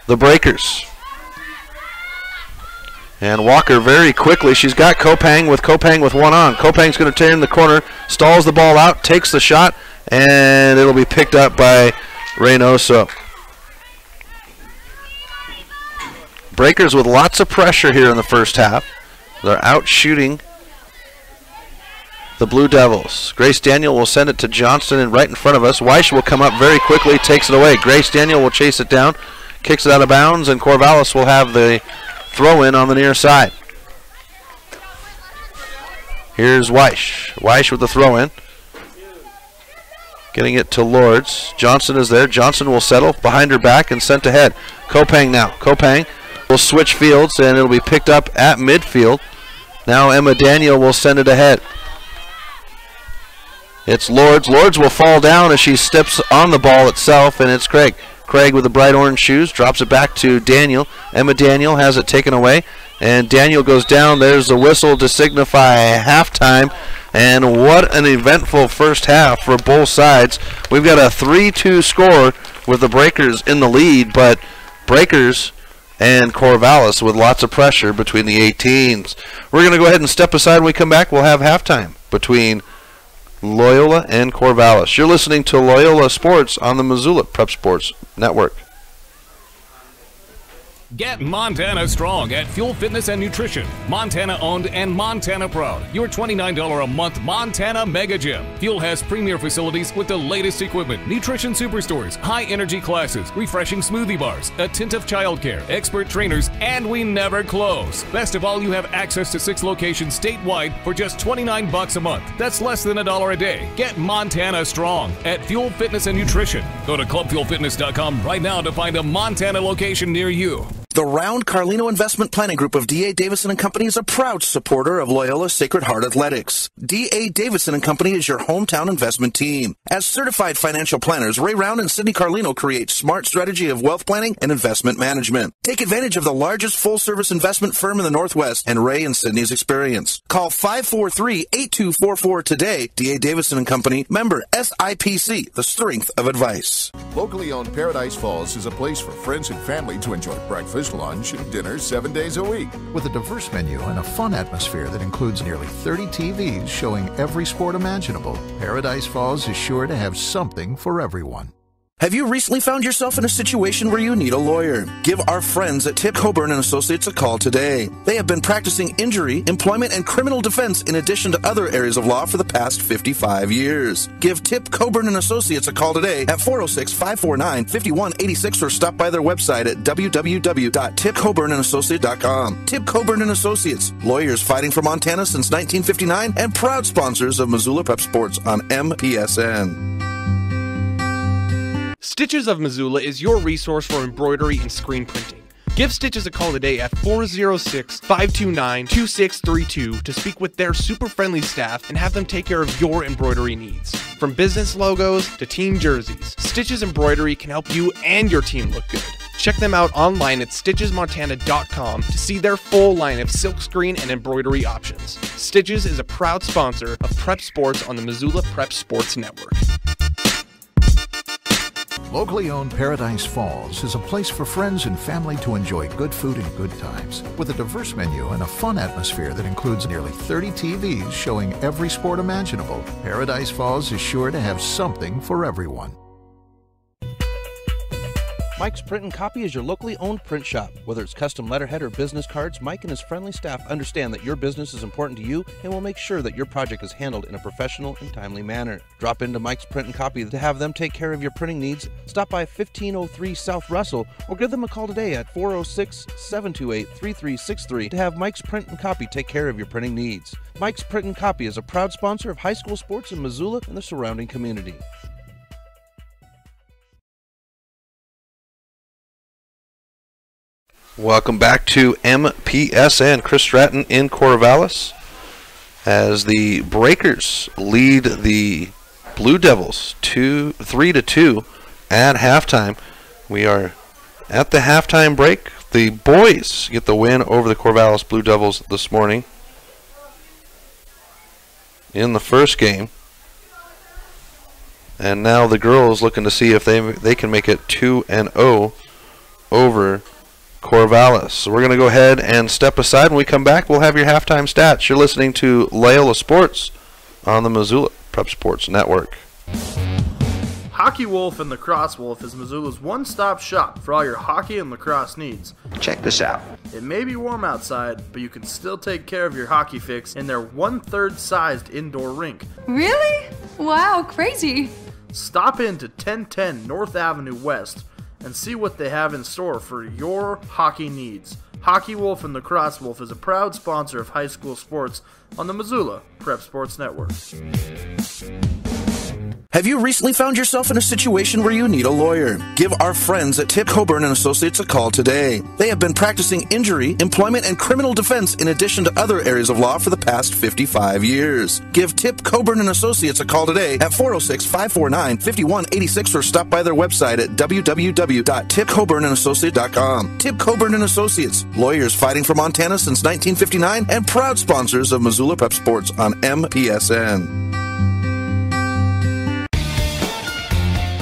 the Breakers. And Walker very quickly, she's got Kopang with one on. Kopang's going to turn the corner, stalls the ball out, takes the shot, and it'll be picked up by Reynoso. Breakers with lots of pressure here in the first half. They're out shooting the Blue Devils. Grace Daniel will send it to Johnston and right in front of us. Weish will come up very quickly, takes it away. Grace Daniel will chase it down, kicks it out of bounds, and Corvallis will have the throw in on the near side. Here's Weish. Weish with the throw in. Getting it to Lords. Johnson is there. Johnson will settle behind her back and sent ahead. Kopang now. Kopang will switch fields and it'll be picked up at midfield. Now Emma Daniel will send it ahead. It's Lords. Lords will fall down as she steps on the ball itself, and it's Craig. Craig with the bright orange shoes drops it back to Daniel. Emma Daniel has it taken away, and Daniel goes down. There's the whistle to signify halftime. And what an eventful first half for both sides. We've got a 3-2 score with the Breakers in the lead, but Breakers and Corvallis with lots of pressure between the 18s. We're going to go ahead and step aside. When we come back, we'll have halftime between Loyola and Corvallis. You're listening to Loyola Sports on the Missoula Prep Sports Network. Get Montana strong at Fuel Fitness and Nutrition. Montana owned and Montana proud. Your $29 a month Montana Mega Gym. Fuel has premier facilities with the latest equipment, nutrition superstores, high energy classes, refreshing smoothie bars, attentive childcare, expert trainers, and we never close. Best of all, you have access to 6 locations statewide for just $29 a month. That's less than $1 a day. Get Montana strong at Fuel Fitness and Nutrition. Go to clubfuelfitness.com right now to find a Montana location near you. The Round Carlino Investment Planning Group of D.A. Davison & Company is a proud supporter of Loyola Sacred Heart Athletics. D.A. Davison & Company is your hometown investment team. As certified financial planners, Ray Round and Sidney Carlino create smart strategy of wealth planning and investment management. Take advantage of the largest full-service investment firm in the Northwest and Ray and Sidney's experience. Call 543-8244 today. D.A. Davison & Company, member SIPC, the strength of advice. Locally owned Paradise Falls is a place for friends and family to enjoy breakfast, lunch, and dinner 7 days a week. With a diverse menu and a fun atmosphere that includes nearly 30 TVs showing every sport imaginable, Paradise Falls is sure to have something for everyone. Have you recently found yourself in a situation where you need a lawyer? Give our friends at Tip Coburn & Associates a call today. They have been practicing injury, employment, and criminal defense in addition to other areas of law for the past 55 years. Give Tip Coburn & Associates a call today at 406-549-5186 or stop by their website at www.tipcoburnandassociates.com. Tip Coburn & Associates, lawyers fighting for Montana since 1959 and proud sponsors of Missoula Prep Sports on MPSN. Stitches of Missoula is your resource for embroidery and screen printing. Give Stitches a call today at 406-529-2632 to speak with their super friendly staff and have them take care of your embroidery needs. From business logos to team jerseys, Stitches Embroidery can help you and your team look good. Check them out online at stitchesmontana.com to see their full line of silkscreen and embroidery options. Stitches is a proud sponsor of Prep Sports on the Missoula Prep Sports Network. Locally owned Paradise Falls is a place for friends and family to enjoy good food and good times. With a diverse menu and a fun atmosphere that includes nearly 30 TVs showing every sport imaginable, Paradise Falls is sure to have something for everyone. Mike's Print and Copy is your locally owned print shop. Whether it's custom letterhead or business cards, Mike and his friendly staff understand that your business is important to you and will make sure that your project is handled in a professional and timely manner. Drop into Mike's Print and Copy to have them take care of your printing needs. Stop by 1503 South Russell or give them a call today at 406-728-3363 to have Mike's Print and Copy take care of your printing needs. Mike's Print and Copy is a proud sponsor of high school sports in Missoula and the surrounding community. Welcome back to MPSN. Chris Stratton in Corvallis as the Breakers lead the Blue Devils 3-2 at halftime. We are at the halftime break. The boys get the win over the Corvallis Blue Devils this morning in the first game. And now the girls looking to see if they can make it 2-0 over Corvallis. So we're going to go ahead and step aside. When we come back, we'll have your halftime stats. You're listening to Loyola Sports on the Missoula Prep Sports Network. Hockey Wolf and Lacrosse Wolf is Missoula's one-stop shop for all your hockey and lacrosse needs. Check this out. It may be warm outside, but you can still take care of your hockey fix in their 1/3 sized indoor rink. Really? Wow, crazy. Stop in to 1010 North Avenue West and see what they have in store for your hockey needs. Hockey Wolf and Lacrosse Wolf is a proud sponsor of high school sports on the Missoula Prep Sports Network. Have you recently found yourself in a situation where you need a lawyer? Give our friends at Tip Coburn & Associates a call today. They have been practicing injury, employment, and criminal defense in addition to other areas of law for the past 55 years. Give Tip Coburn & Associates a call today at 406-549-5186 or stop by their website at www.tipcoburnandassociates.com. Tip Coburn & Associates, lawyers fighting for Montana since 1959 and proud sponsors of Missoula Prep Sports on MPSN.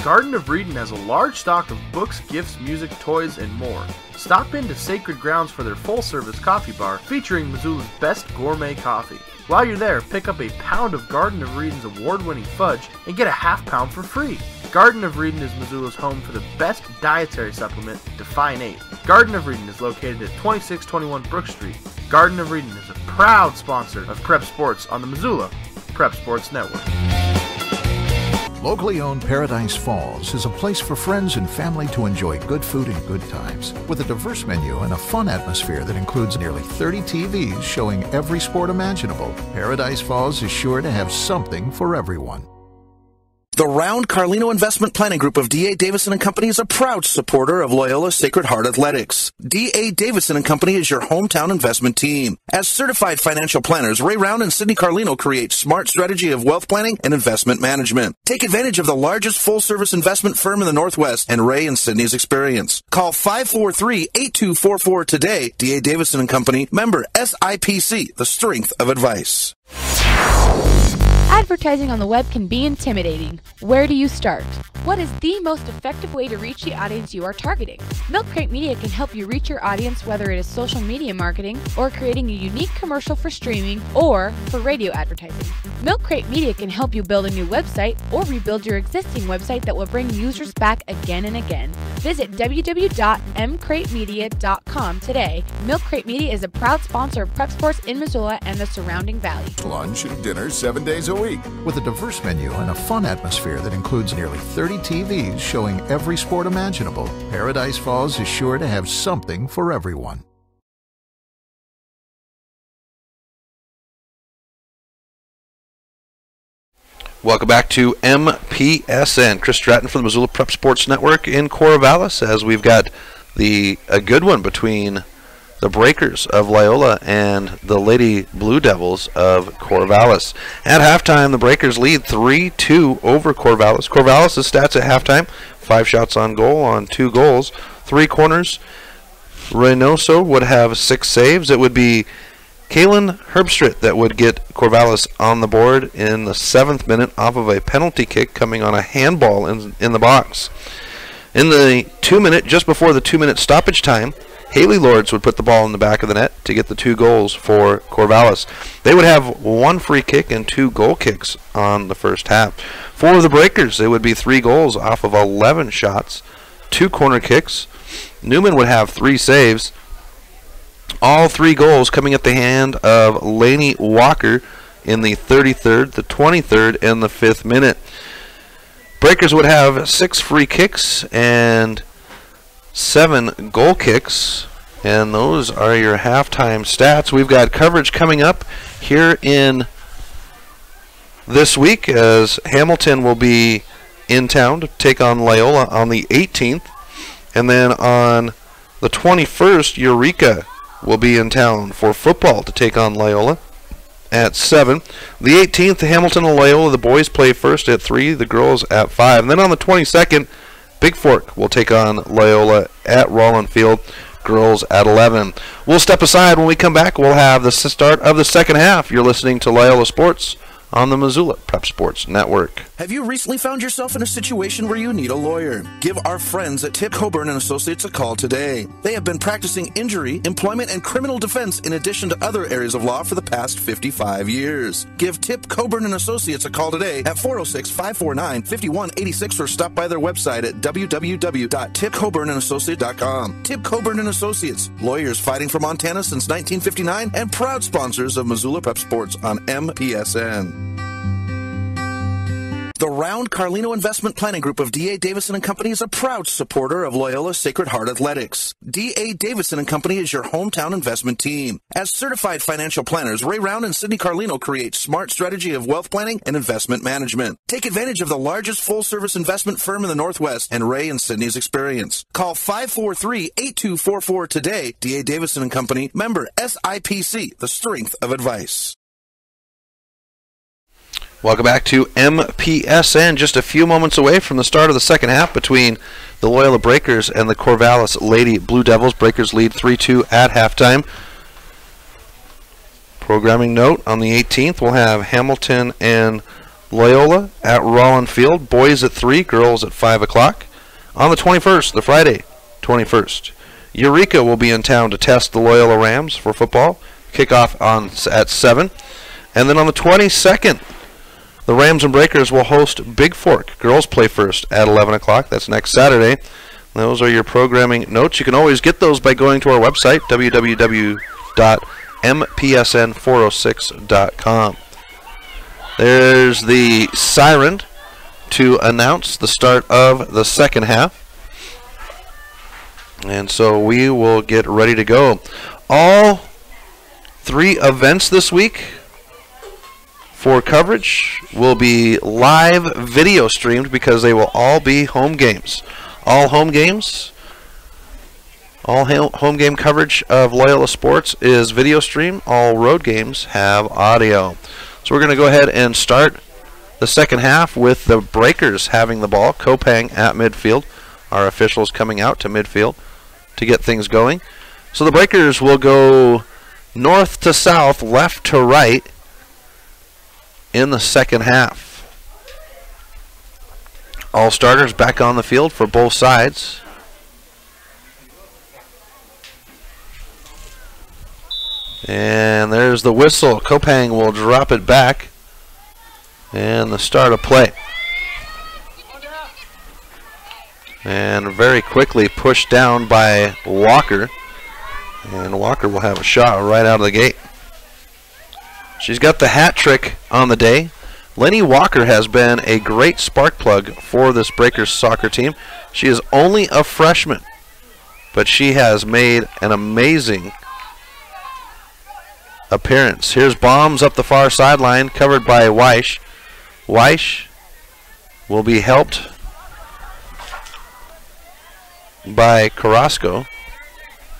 Garden of Reading has a large stock of books, gifts, music, toys, and more. Stop into Sacred Grounds for their full-service coffee bar featuring Missoula's best gourmet coffee. While you're there, pick up a pound of Garden of Reading's award-winning fudge and get a half pound for free. Garden of Reading is Missoula's home for the best dietary supplement, Define 8. Garden of Reading is located at 2621 Brook Street. Garden of Reading is a proud sponsor of Prep Sports on the Missoula Prep Sports Network. Locally owned Paradise Falls is a place for friends and family to enjoy good food and good times, with a diverse menu and a fun atmosphere that includes nearly 30 TVs showing every sport imaginable. Paradise Falls is sure to have something for everyone. The Round Carlino Investment Planning Group of D.A. Davison & Company is a proud supporter of Loyola Sacred Heart Athletics. D.A. Davison & Company is your hometown investment team. As certified financial planners, Ray Round and Sidney Carlino create smart strategy of wealth planning and investment management. Take advantage of the largest full-service investment firm in the Northwest and Ray and Sidney's experience. Call 543-8244 today. D.A. Davison & Company, member SIPC, the strength of advice. Advertising on the web can be intimidating. Where do you start? What is the most effective way to reach the audience you are targeting? Milk Crate Media can help you reach your audience, whether it is social media marketing or creating a unique commercial for streaming or for radio advertising. Milk Crate Media can help you build a new website or rebuild your existing website that will bring users back again and again. Visit www.mcratemedia.com today. Milk Crate Media is a proud sponsor of Prep Sports in Missoula and the surrounding valley. Lunch and dinner 7 days a week. With a diverse menu and a fun atmosphere that includes nearly 30 TVs showing every sport imaginable, Paradise Falls is sure to have something for everyone. Welcome back to MPSN. Chris Stratton from the Missoula Prep Sports Network in Corvallis, as we've got a good one between the Breakers of Loyola and the Lady Blue Devils of Corvallis. At halftime, the Breakers lead 3-2 over Corvallis. Corvallis' stats at halftime: 5 shots on goal on 2 goals, 3 corners. Reynoso would have 6 saves. It would be Kaylin Herbstritt that would get Corvallis on the board in the 7th minute off of a penalty kick coming on a handball in the box. In the 2-minute, just before the 2-minute stoppage time, Haley Lords would put the ball in the back of the net to get the 2 goals for Corvallis. They would have 1 free kick and 2 goal kicks on the first half. For the Breakers, it would be 3 goals off of 11 shots, 2 corner kicks. Newman would have 3 saves. All 3 goals coming at the hand of Lainey Walker in the 33rd, the 23rd, and the 5th minute. Breakers would have 6 free kicks and 7 goal kicks, and those are your halftime stats. We've got coverage coming up here in this week, as Hamilton will be in town to take on Loyola on the 18th, and then on the 21st, Eureka will be in town for football to take on Loyola at 7. The 18th, Hamilton and Loyola, the boys play first at 3, the girls at 5. And then on the 22nd, Big Fork will take on Loyola at Roland Field, girls at 11. We'll step aside. When we come back, we'll have the start of the second half. You're listening to Loyola Sports on the Missoula Prep Sports Network. Have you recently found yourself in a situation where you need a lawyer? Give our friends at Tip Coburn & Associates a call today. They have been practicing injury, employment, and criminal defense in addition to other areas of law for the past 55 years. Give Tip Coburn & Associates a call today at 406-549-5186 or stop by their website at www.tipcoburnandassociates.com. Tip Coburn & Associates, lawyers fighting for Montana since 1959 and proud sponsors of Missoula Prep Sports on MPSN. The Round Carlino Investment Planning Group of D.A. Davison & Company is a proud supporter of Loyola Sacred Heart Athletics. D.A. Davison & Company is your hometown investment team. As certified financial planners, Ray Round and Sidney Carlino create smart strategy of wealth planning and investment management. Take advantage of the largest full-service investment firm in the Northwest and Ray and Sidney's experience. Call 543-8244 today. D.A. Davison & Company, member SIPC, the strength of advice. Welcome back to MPSN. Just a few moments away from the start of the second half between the Loyola Breakers and the Corvallis Lady Blue Devils. Breakers lead 3-2 at halftime. Programming note, on the 18th we'll have Hamilton and Loyola at Rollin Field. Boys at 3, girls at 5 o'clock. On the 21st, the Friday 21st, Eureka will be in town to test the Loyola Rams for football. Kickoff at 7. And then on the 22nd, the Rams and Breakers will host Big Fork. Girls play first at 11 o'clock. That's next Saturday. Those are your programming notes. You can always get those by going to our website, www.mpsn406.com. There's the siren to announce the start of the second half. And so we will get ready to go. All 3 events this week for coverage will be live video streamed because they will all be home games. All home games, all home game coverage of Loyola Sports is video stream. All road games have audio. So we're going to go ahead and start the second half with the Breakers having the ball. Kopang at midfield. Our officials coming out to midfield to get things going. So the Breakers will go north to south, left to right in the second half. All starters back on the field for both sides. And there's the whistle. Kopang will drop it back. And the start of play. And very quickly pushed down by Walker. And Walker will have a shot right out of the gate. She's got the hat trick on the day. Lenny Walker has been a great spark plug for this Breakers soccer team. She is only a freshman, but she has made an amazing appearance. Here's bombs up the far sideline, covered by Weish. Weish will be helped by Carrasco.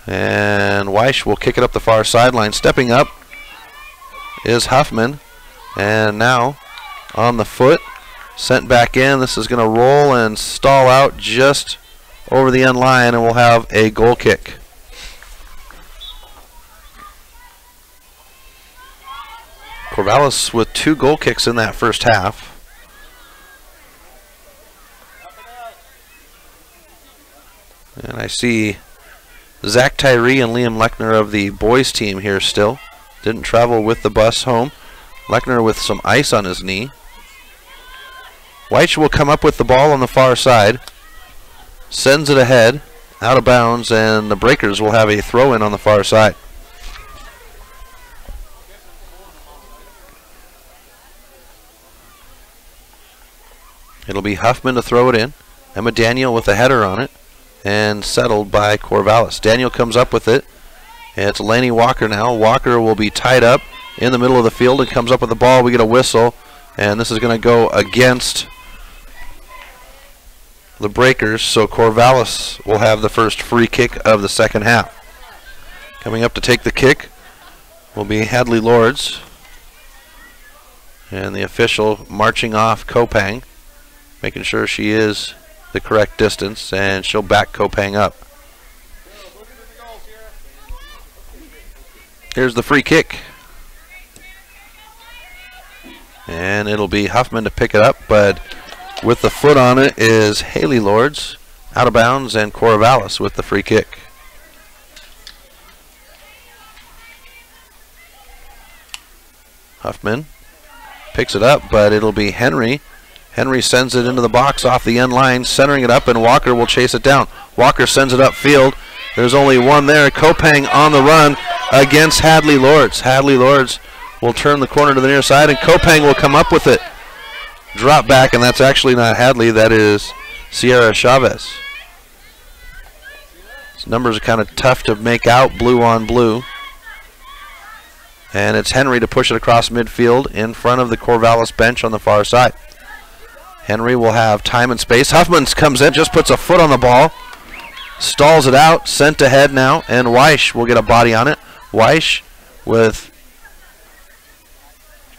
And Weish will kick it up the far sideline. Stepping up is Huffman, and now on the foot, sent back in. This is going to roll and stall out just over the end line, and we'll have a goal kick. Corvallis with 2 goal kicks in that first half. And I see Zach Tyree and Liam Lechner of the boys team here still. Didn't travel with the bus home. Lechner with some ice on his knee. Weich will come up with the ball on the far side. Sends it ahead, out of bounds, and the Breakers will have a throw-in on the far side. It'll be Huffman to throw it in. Emma Daniel with a header on it, and settled by Corvallis. Daniel comes up with it. It's Laney Walker now. Walker will be tied up in the middle of the field and comes up with the ball. We get a whistle, and this is going to go against the Breakers, so Corvallis will have the first free kick of the second half. Coming up to take the kick will be Hadley Lords, and the official marching off Kopang, making sure she is the correct distance, and she'll back Kopang up. Here's the free kick. And it'll be Huffman to pick it up, but with the foot on it is Haley Lords, out of bounds, and Corvallis with the free kick. Huffman picks it up, but it'll be Henry. Henry sends it into the box off the end line, centering it up, and Walker will chase it down. Walker sends it upfield. There's only one there. Kopang on the run against Hadley Lords. Hadley Lords will turn the corner to the near side, and Kopang will come up with it. Drop back, and that's actually not Hadley. That is Sierra Chavez. His numbers are kind of tough to make out, blue on blue. And it's Henry to push it across midfield in front of the Corvallis bench on the far side. Henry will have time and space. Huffman comes in, just puts a foot on the ball. Stalls it out, sent ahead now, and Weish will get a body on it. Weish with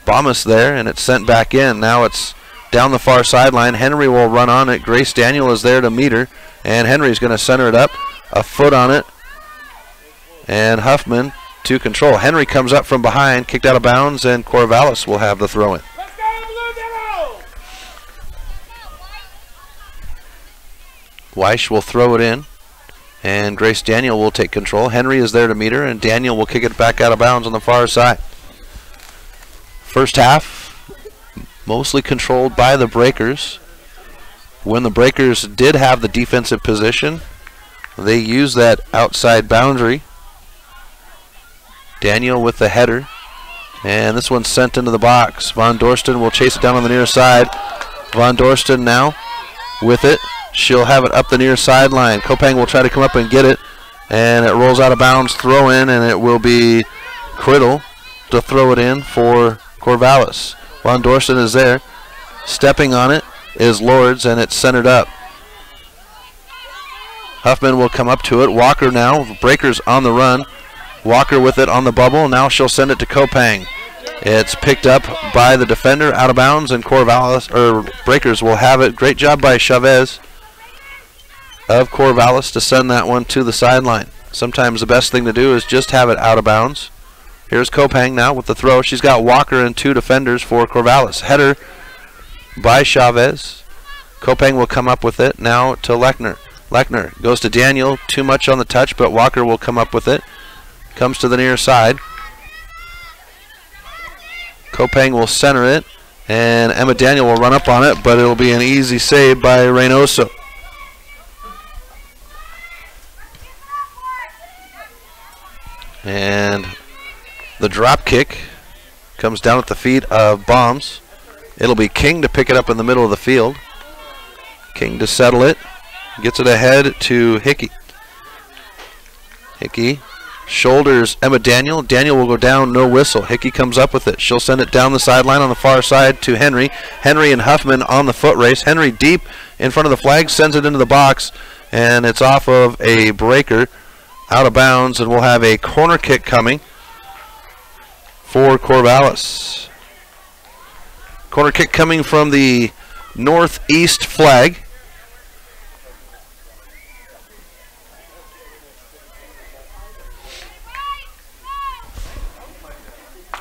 Bomas there, and it's sent back in. Now it's down the far sideline. Henry will run on it. Grace Daniel is there to meet her, and Henry's going to center it up. A foot on it, and Huffman to control. Henry comes up from behind, kicked out of bounds, and Corvallis will have the throw-in. Weish will throw it in, and Grace Daniel will take control. Henry is there to meet her, and Daniel will kick it back out of bounds on the far side. First half, mostly controlled by the Breakers. When the Breakers did have the defensive position, they used that outside boundary. Daniel with the header, and this one's sent into the box. Von Dorsten will chase it down on the near side. Von Dorsten now with it. She'll have it up the near sideline. Kopang will try to come up and get it, and it rolls out of bounds, throw in, and it will be Criddle to throw it in for Corvallis. Von Dorsten is there. Stepping on it is Lords, and it's centered up. Huffman will come up to it. Walker now, Breakers on the run. Walker with it on the bubble. Now she'll send it to Kopang. It's picked up by the defender, out of bounds, and Corvallis, or Breakers will have it. Great job by Chavez of Corvallis to send that one to the sideline. Sometimes the best thing to do is just have it out of bounds. Here's Kopang now with the throw. She's got Walker and two defenders for Corvallis. Header by Chavez. Kopang will come up with it now to Lechner. Lechner goes to Daniel. Too much on the touch, but Walker will come up with it. Comes to the near side. Kopang will center it, and Emma Daniel will run up on it, but it'll be an easy save by Reynoso. And the drop kick comes down at the feet of Bombs. It'll be King to pick it up in the middle of the field. King to settle it. Gets it ahead to Hickey. Hickey shoulders Emma Daniel. Daniel will go down, no whistle. Hickey comes up with it. She'll send it down the sideline on the far side to Henry. Henry and Huffman on the foot race. Henry deep in front of the flag, sends it into the box, and it's off of a Breaker, out of bounds, and we'll have a corner kick coming for Corvallis. Corner kick coming from the northeast flag.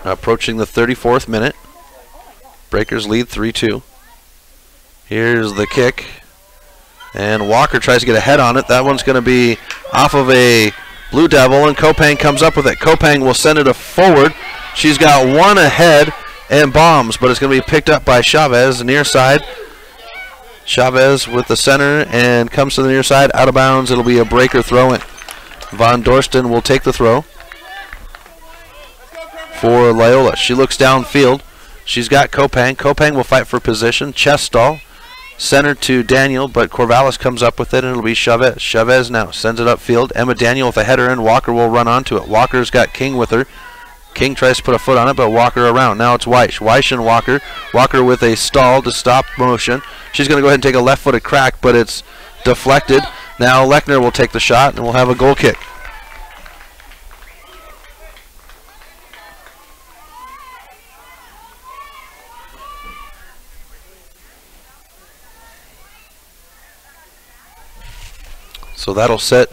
Approaching the 34th minute. Breakers lead 3-2. Here's the kick. And Walker tries to get a head on it. That one's going to be off of a Blue Devil, and Kopang comes up with it. Kopang will send it forward. She's got one ahead and Bombs, but it's going to be picked up by Chavez, near side. Chavez with the center and comes to the near side, out of bounds. It'll be a Breaker throw-in. Von Dorsten will take the throw for Loyola. She looks downfield. She's got Kopang. Kopang will fight for position. Chest stall. Center to Daniel, but Corvallis comes up with it, and it'll be Chavez. Chavez now sends it upfield. Emma Daniel with a header, and Walker will run onto it. Walker's got King with her. King tries to put a foot on it, but Walker around. Now it's Weish. Weish and Walker. Walker with a stall to stop motion. She's going to go ahead and take a left-footed crack, but it's deflected. Now Lechner will take the shot, and we'll have a goal kick. So that'll set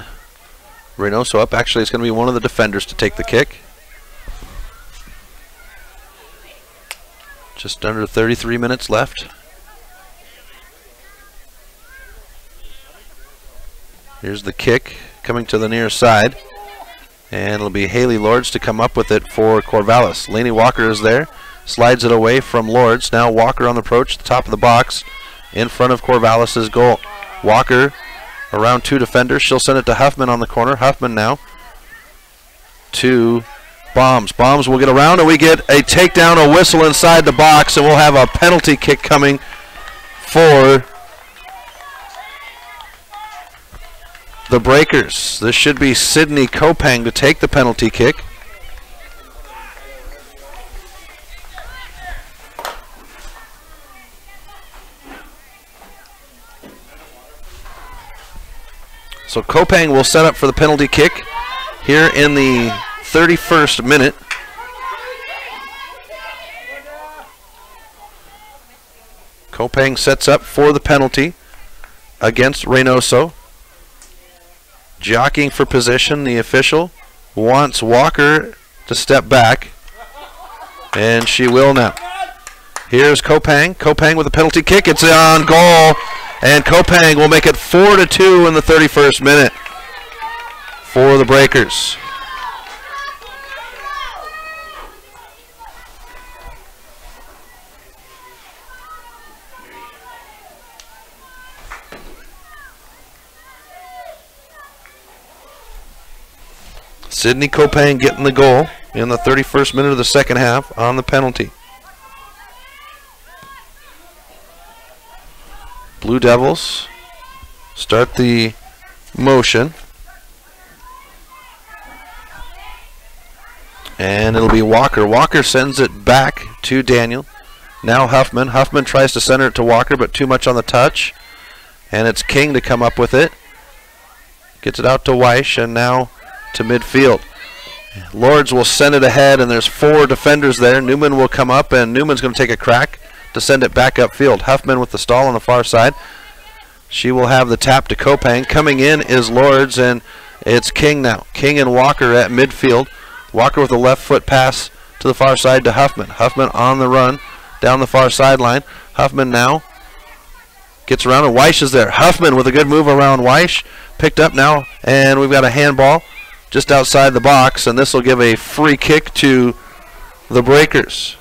Reynoso up. Actually, it's going to be one of the defenders to take the kick. Just under 33 minutes left. Here's the kick coming to the near side. And it'll be Haley Lords to come up with it for Corvallis. Lainey Walker is there. Slides it away from Lords. Now Walker on the approach, the top of the box, in front of Corvallis' goal. Walker around 2 defenders. She'll send it to Huffman on the corner. Huffman now to Bombs. Bombs will get around, and we get a takedown, a whistle inside the box, and we'll have a penalty kick coming for the Breakers. This should be Sydney Kopang to take the penalty kick. So Kopang will set up for the penalty kick here in the 31st minute. Kopang sets up for the penalty against Reynoso. Jockeying for position, the official wants Walker to step back, and she will now. Here's Kopang. Kopang with a penalty kick. It's on goal, and Kopang will make it 4-2 in the 31st minute for the Breakers. Sydney Kopang getting the goal in the 31st minute of the second half on the penalty. Blue Devils start the motion. And it'll be Walker. Walker sends it back to Daniel. Now Huffman. Huffman tries to center it to Walker, but too much on the touch. And it's King to come up with it. Gets it out to Weish, and now to midfield. Lords will send it ahead, and there's 4 defenders there. Newman will come up, and Newman's going to take a crack to send it back upfield. Huffman with the stall on the far side. She will have the tap to Kopang. Coming in is Lords, and it's King now. King and Walker at midfield. Walker with a left foot pass to the far side to Huffman. Huffman on the run down the far sideline. Huffman now gets around, and Weish is there. Huffman with a good move around Weish. Picked up now, and we've got a handball just outside the box, and this will give a free kick to the Breakers.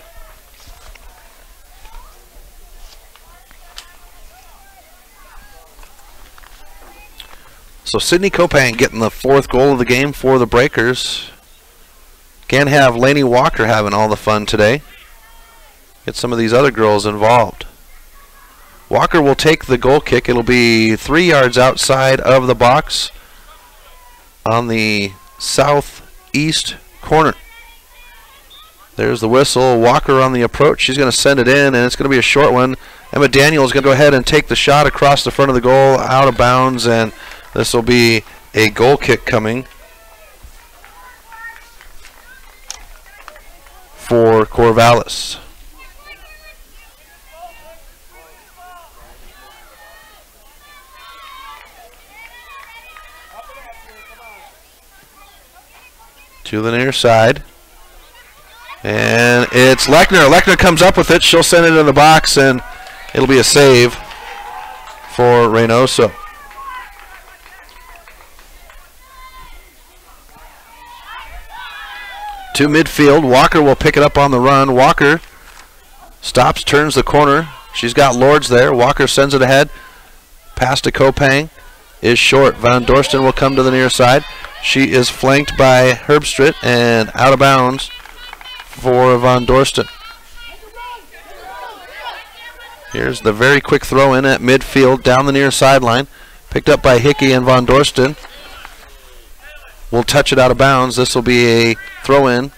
So Sydney Kopang getting the 4th goal of the game for the Breakers. Can't have Lainey Walker having all the fun today. Get some of these other girls involved. Walker will take the goal kick. It'll be 3 yards outside of the box on the southeast corner. There's the whistle. Walker on the approach. She's going to send it in, and it's going to be a short one. Emma Daniel is going to go ahead and take the shot across the front of the goal, out of bounds, and this will be a goal kick coming for Corvallis. To the near side. And it's Lechner. Lechner comes up with it. She'll send it in the box, and it'll be a save for Reynoso. To midfield. Walker will pick it up on the run. Walker stops, turns the corner. She's got Lords there. Walker sends it ahead. Pass to Kopang is short. Van Dorsten will come to the near side. She is flanked by Herbstritt and out of bounds for Van Dorsten. Here's the very quick throw in at midfield down the near sideline. Picked up by Hickey, and Van Dorsten will touch it out of bounds. This will be a throw in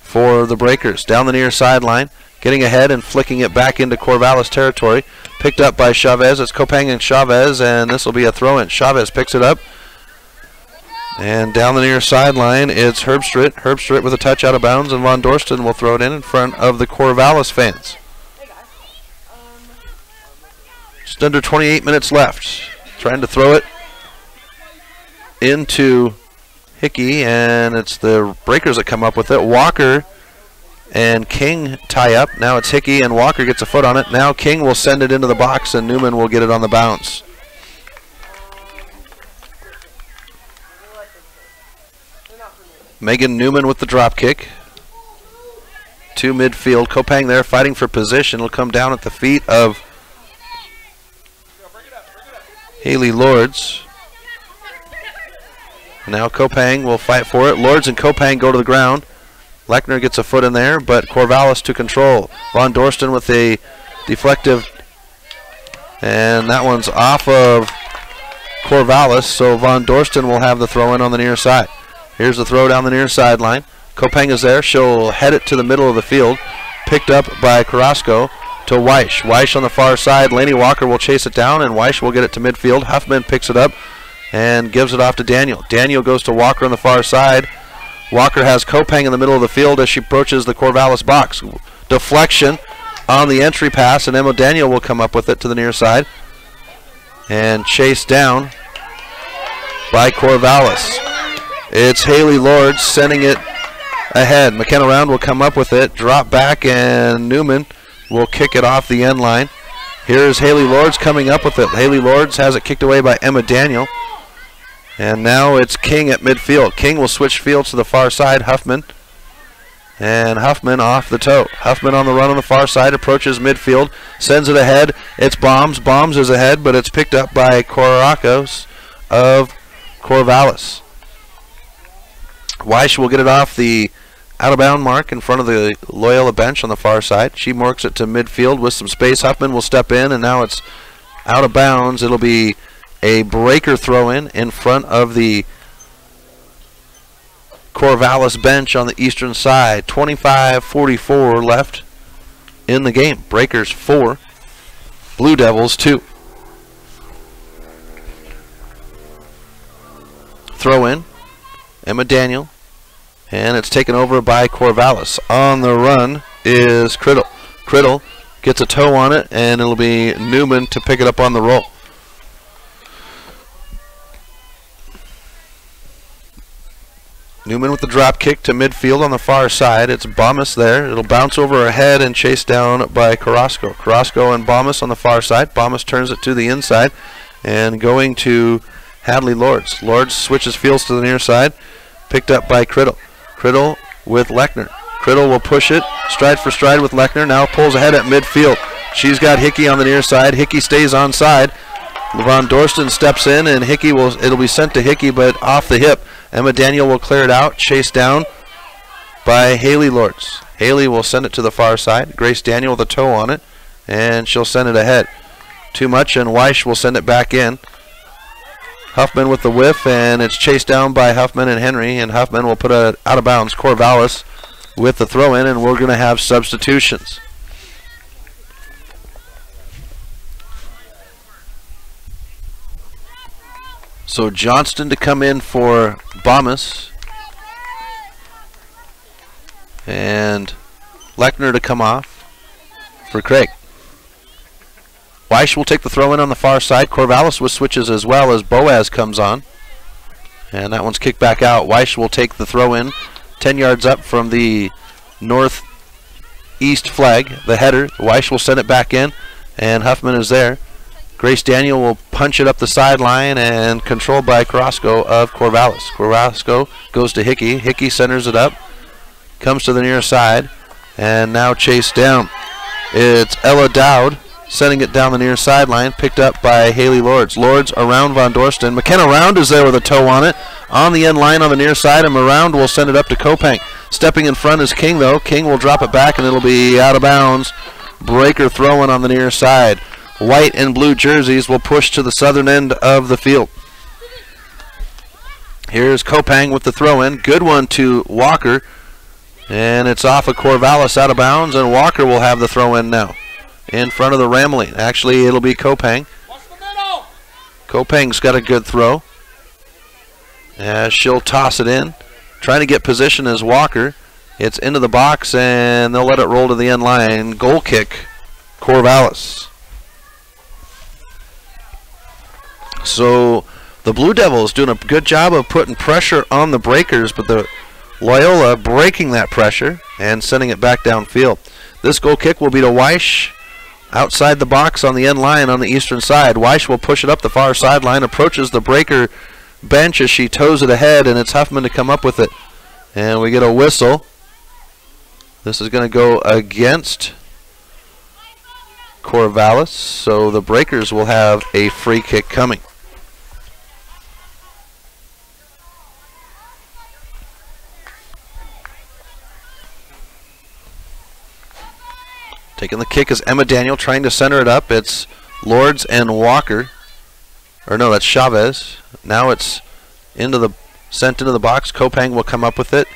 for the Breakers. Down the near sideline, getting ahead and flicking it back into Corvallis territory. Picked up by Chavez. It's Kopang and Chavez, and this will be a throw in. Chavez picks it up. And down the near sideline, it's Herbstritt. Herbstritt with a touch out of bounds, and Van Dorsten will throw it in front of the Corvallis fans. Just under 28 minutes left. Trying to throw it into Hickey, and it's the Breakers that come up with it. Walker and King tie up. Now it's Hickey, and Walker gets a foot on it. Now King will send it into the box, and Newman will get it on the bounce. Megan Newman with the drop kick to midfield. Kopang there fighting for position. Will come down at the feet of Haley Lords. Now Kopang will fight for it. Lords and Kopang go to the ground. Lechner gets a foot in there, but Corvallis to control. Von Dorsten with a deflective, and that one's off of Corvallis, so Von Dorsten will have the throw in on the near side. Here's the throw down the near sideline. Kopang is there. She'll head it to the middle of the field. Picked up by Carrasco to Weish. Weish on the far side. Laney Walker will chase it down, and Weish will get it to midfield. Huffman picks it up and gives it off to Daniel. Daniel goes to Walker on the far side. Walker has Kopang in the middle of the field as she approaches the Corvallis box. Deflection on the entry pass, and Emma Daniel will come up with it to the near side. And chased down by Corvallis. It's Haley Lords sending it ahead. McKenna Round will come up with it, drop back, and Newman will kick it off the end line. Here's Haley Lords coming up with it. Haley Lords has it kicked away by Emma Daniel. And now it's King at midfield. King will switch fields to the far side. Huffman. And Huffman off the toe. Huffman on the run on the far side, approaches midfield, sends it ahead. It's Bombs. Bombs is ahead, but it's picked up by Korakos of Corvallis. Weish will get it off the out-of-bound mark in front of the Loyola bench on the far side. She marks it to midfield with some space. Huffman will step in, and now it's out of bounds. It'll be a breaker throw-in in front of the Corvallis bench on the eastern side. 25:44 left in the game. Breakers 4, Blue Devils 2. Throw-in, Emma Daniel, and it's taken over by Corvallis. On the run is Criddle. Criddle gets a toe on it, and it'll be Newman to pick it up on the roll. Newman with the drop kick to midfield on the far side. It's Bombas there. It'll bounce over her head and chased down by Carrasco. Carrasco and Bombas on the far side. Bombas turns it to the inside and going to Hadley Lords. Lords switches fields to the near side. Picked up by Criddle. Criddle with Lechner. Criddle will push it stride for stride with Lechner. Now pulls ahead at midfield. She's got Hickey on the near side. Hickey stays on side. Von Dorsten steps in, and it'll be sent to Hickey, but off the hip. Emma Daniel will clear it out, chased down by Haley Lords. Haley will send it to the far side. Grace Daniel with a toe on it, and she'll send it ahead. Too much, and Weish will send it back in. Huffman with the whiff, and it's chased down by Huffman and Henry, and Huffman will put it out of bounds. Corvallis with the throw in, and we're going to have substitutions. So Johnston to come in for Bombas, and Lechner to come off for Craig. Weish will take the throw in on the far side. Corvallis with switches as well as Boaz comes on, and that one's kicked back out. Weish will take the throw in 10 yards up from the northeast flag, the header. Weish will send it back in, and Huffman is there. Grace Daniel will punch it up the sideline, and controlled by Carrasco of Corvallis. Carrasco goes to Hickey. Hickey centers it up, comes to the near side, and now chased down. It's Ella Dowd sending it down the near sideline, picked up by Haley Lords. Lords around Von Dorsten. McKenna Round is there with a toe on it. On the end line on the near side, and Round will send it up to Kopang. Stepping in front is King, though. King will drop it back, and it'll be out of bounds. Breaker throwing on the near side. White and blue jerseys will push to the southern end of the field. Here's Kopang with the throw-in. Good one to Walker. And it's off of Corvallis out of bounds, and Walker will have the throw-in now in front of the Ramley. Actually, it'll be Kopang. Kopang's got a good throw. As she'll toss it in. Trying to get position as Walker. It's into the box, and they'll let it roll to the end line. Goal kick, Corvallis. So the Blue Devils doing a good job of putting pressure on the Breakers, but the Loyola breaking that pressure and sending it back downfield. This goal kick will be to Weish outside the box on the end line on the eastern side. Weish will push it up the far sideline, approaches the breaker bench as she toes it ahead, and it's Huffman to come up with it. And we get a whistle. This is going to go against Corvallis, so the Breakers will have a free kick coming. Taking the kick is Emma Daniel, trying to center it up. It's Lords and Walker. Or no, that's Chavez. Now it's sent into the box. Kopang will come up with it,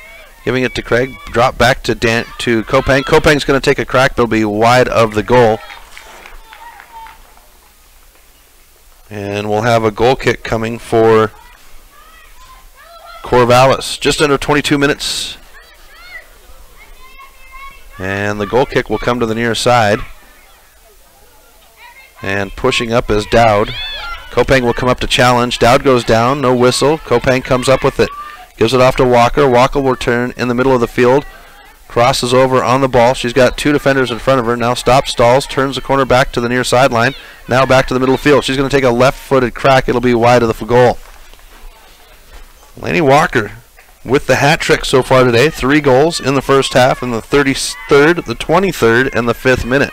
giving it to Craig. Drop back to Kopang. Kopang's going to take a crack. They'll be wide of the goal. And we'll have a goal kick coming for Corvallis. Just under 22 minutes. And the goal kick will come to the near side. And pushing up is Dowd. Kopang will come up to challenge. Dowd goes down, no whistle. Kopang comes up with it. Gives it off to Walker. Walker will turn in the middle of the field. Crosses over on the ball. She's got two defenders in front of her. Now stops, stalls, turns the corner back to the near sideline. Now back to the middle of the field. She's going to take a left-footed crack. It'll be wide of the goal. Laney Walker with the hat trick so far today. 3 goals in the first half in the 33rd, the 23rd, and the 5th minute.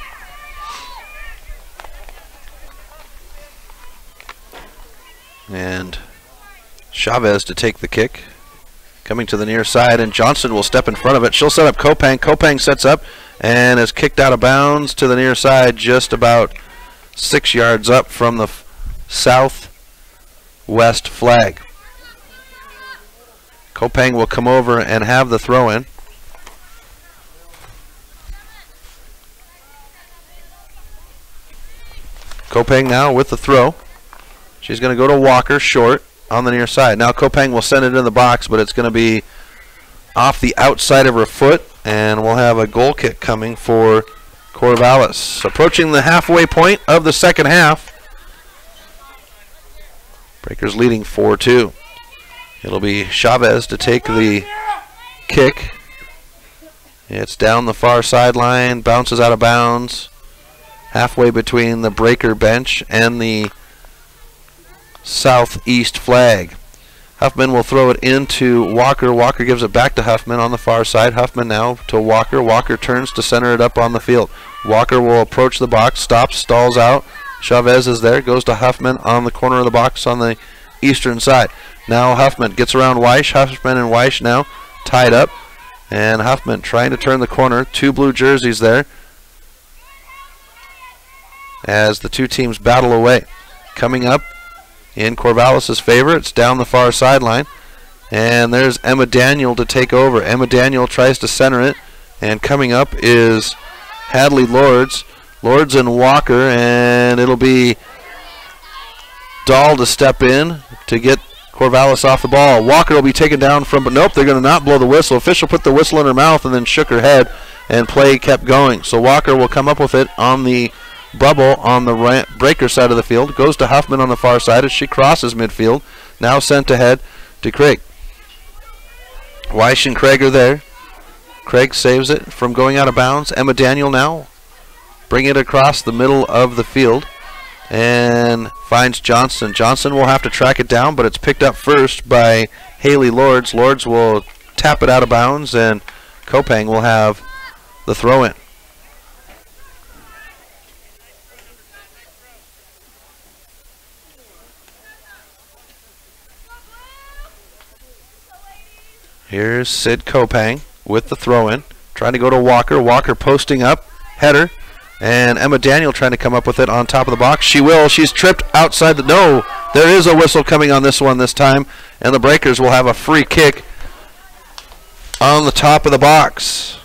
And Chavez to take the kick. Coming to the near side, and Johnson will step in front of it. She'll set up Kopang. Kopang sets up and is kicked out of bounds to the near side, just about 6 yards up from the southwest flag. Kopang will come over and have the throw in. Kopang now with the throw. She's going to go to Walker short on the near side. Now Kopang will send it in the box, but it's going to be off the outside of her foot, and we'll have a goal kick coming for Corvallis. Approaching the halfway point of the second half. Breakers leading 4-2. It'll be Chavez to take the kick. It's down the far sideline, bounces out of bounds, halfway between the breaker bench and the southeast flag. Huffman will throw it into Walker. Walker gives it back to Huffman on the far side. Huffman now to Walker. Walker turns to center it up on the field. Walker will approach the box, stops, stalls out. Chavez is there, goes to Huffman on the corner of the box on the eastern side. Now Huffman gets around Weish. Huffman and Weish now tied up. And Huffman trying to turn the corner. 2 blue jerseys there as the two teams battle away. Coming up in Corvallis' favor, it's down the far sideline. And there's Emma Daniel to take over. Emma Daniel tries to center it. And coming up is Hadley Lords. Lords and Walker. And it'll be Dahl to step in to get Corvallis off the ball. Walker will be taken down from, but nope, they're going to not blow the whistle. Official put the whistle in her mouth and then shook her head, and play kept going. So Walker will come up with it on the bubble on the breaker side of the field. Goes to Huffman on the far side as she crosses midfield. Now sent ahead to Craig. Weish and Craig are there. Craig saves it from going out of bounds. Emma Daniel now bring it across the middle of the field and finds Johnson. Johnson will have to track it down, but it's picked up first by Haley Lords. Lords will tap it out of bounds, and Kopang will have the throw in. Here's Sid Kopang with the throw in, trying to go to Walker. Walker posting up, header. And Emma Daniel trying to come up with it on top of the box. She will. She's tripped outside the... No, there is a whistle coming on this one this time. And the Breakers will have a free kick on the top of the box.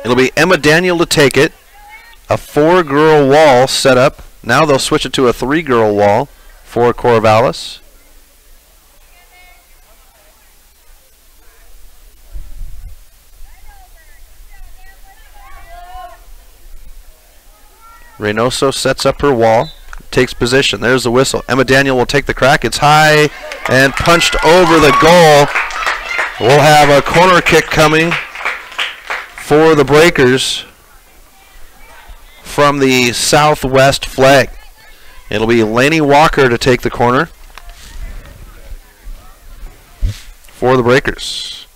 It'll be Emma Daniel to take it. A 4-girl wall set up. Now they'll switch it to a 3-girl wall for Corvallis. Reynoso sets up her wall. takes position. There's the whistle. Emma Daniel will take the crack. It's high and punched over the goal. We'll have a corner kick coming for the Breakers from the southwest flag. It'll be Laney Walker to take the corner for the Breakers.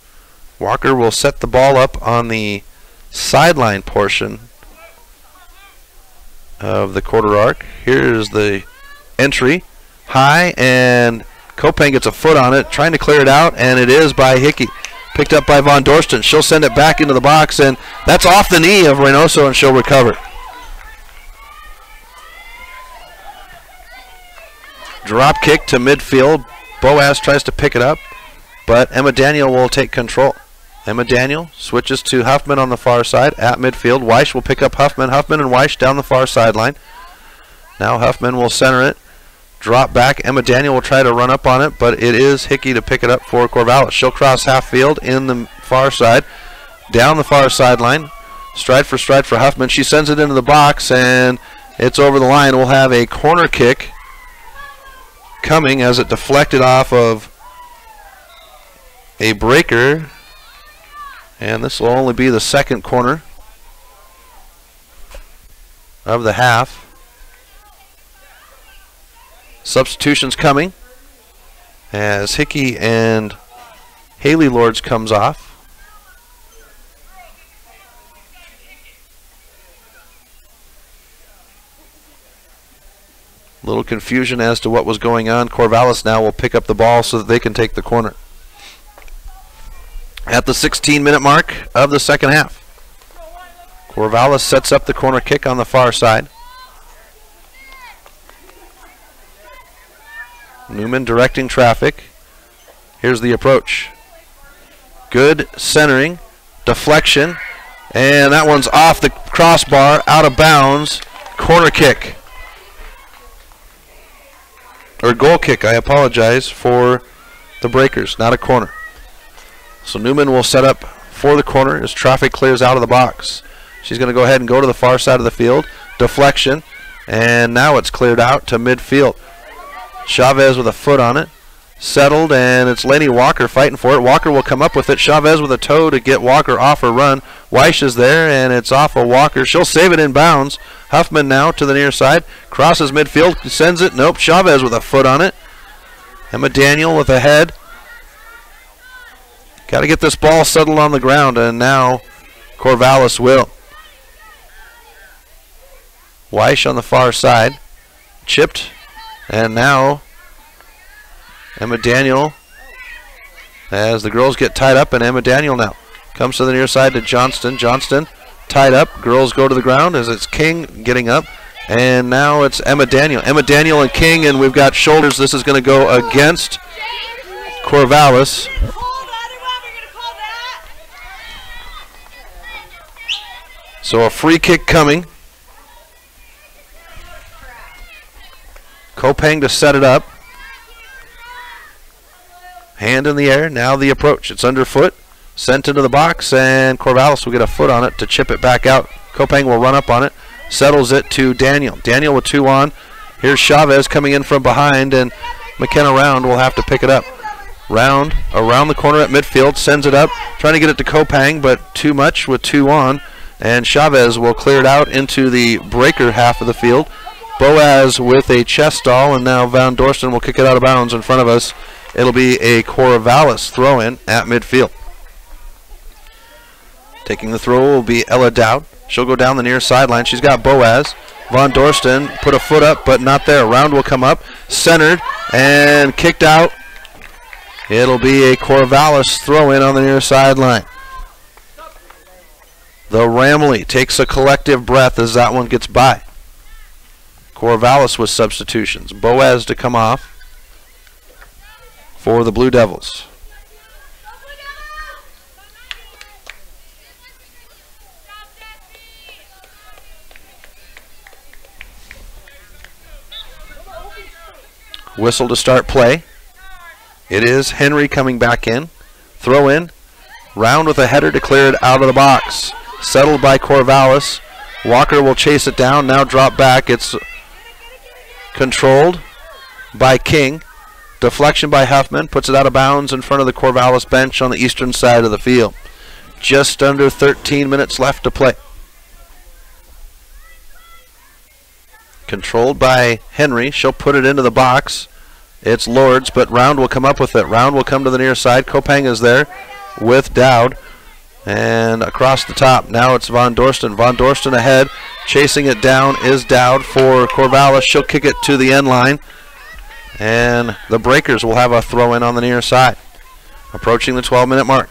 Walker will set the ball up on the sideline portion of the quarter arc. Here's the entry. High, and Kopang gets a foot on it, trying to clear it out, and it is by Hickey. Picked up by Von Dorsten. She'll send it back into the box, and that's off the knee of Reynoso, and she'll recover. Drop kick to midfield. Boaz tries to pick it up, but Emma Daniel will take control. Emma Daniel switches to Huffman on the far side at midfield. Weish will pick up Huffman. Huffman and Weish down the far sideline. Now Huffman will center it. Drop back. Emma Daniel will try to run up on it, but it is Hickey to pick it up for Corvallis. She'll cross half field in the far side. Down the far sideline. Stride for Huffman. She sends it into the box, and it's over the line. We'll have a corner kick coming as it deflected off of a breaker. And this will only be the second corner of the half. Substitutions coming as Hickey and Haley Lords comes off. Little confusion as to what was going on. Corvallis now will pick up the ball so that they can take the corner. At the 16-minute mark of the second half, Corvallis sets up the corner kick on the far side. Newman directing traffic. Here's the approach. Good centering, deflection, and that one's off the crossbar, out of bounds. Corner kick. Or goal kick, I apologize, for the Breakers, not a corner. So Newman will set up for the corner as traffic clears out of the box. She's going to go ahead and go to the far side of the field. Deflection, and now it's cleared out to midfield. Chavez with a foot on it. Settled, and it's Laney Walker fighting for it. Walker will come up with it. Chavez with a toe to get Walker off her run. Weish is there, and it's off of Walker. She'll save it in bounds. Huffman now to the near side. Crosses midfield, sends it. Nope, Chavez with a foot on it. Emma Daniel with a head. Got to get this ball settled on the ground, and now Corvallis will. Weish on the far side. Chipped. And now Emma Daniel, as the girls get tied up, and Emma Daniel now comes to the near side to Johnston. Johnston tied up. Girls go to the ground as it's King getting up. And now it's Emma Daniel. Emma Daniel and King, and we've got shoulders. This is going to go against Corvallis. So a free kick coming. Kopang to set it up. Hand in the air. Now the approach. It's underfoot. Sent into the box, and Corvallis will get a foot on it to chip it back out. Kopang will run up on it. Settles it to Daniel. Daniel with two on. Here's Chavez coming in from behind, and McKenna Round will have to pick it up. Round around the corner at midfield. Sends it up. Trying to get it to Kopang, but too much with two on. And Chavez will clear it out into the breaker half of the field. Boaz with a chest stall, and now Van Dorsten will kick it out of bounds in front of us. It'll be a Corvallis throw-in at midfield. Taking the throw will be Ella Dowd. She'll go down the near sideline. She's got Boaz. Von Dorsten put a foot up, but not there. Round will come up, centered, and kicked out. It'll be a Corvallis throw-in on the near sideline. The Ramley takes a collective breath as that one gets by. Corvallis with substitutions. Boaz to come off for the Blue Devils. Whistle to start play. It is Henry coming back in. Throw in. Round with a header to clear it out of the box. Settled by Corvallis. Walker will chase it down. Now drop back. It's Controlled by King. Deflection by Huffman. Puts it out of bounds in front of the Corvallis bench on the eastern side of the field. Just under 13 minutes left to play. Controlled by Henry. She'll put it into the box. It's Lords, but Round will come up with it. Round will come to the near side. Kopang is there with Dowd. And across the top, now it's Von Dorsten. Von Dorsten ahead. Chasing it down is Dowd for Corvallis. She'll kick it to the end line. And the Breakers will have a throw in on the near side. Approaching the 12-minute mark.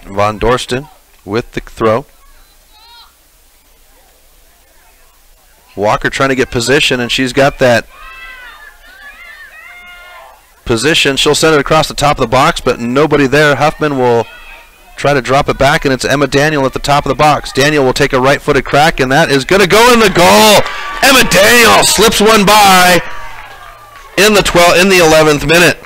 Von Dorsten with the throw. Walker trying to get position, and she's got that position. She'll send it across the top of the box, but nobody there. Huffman will try to drop it back, and it's Emma Daniel at the top of the box. Daniel will take a right-footed crack, and that is going to go in the goal. Emma Daniel slips one by in the 11th minute.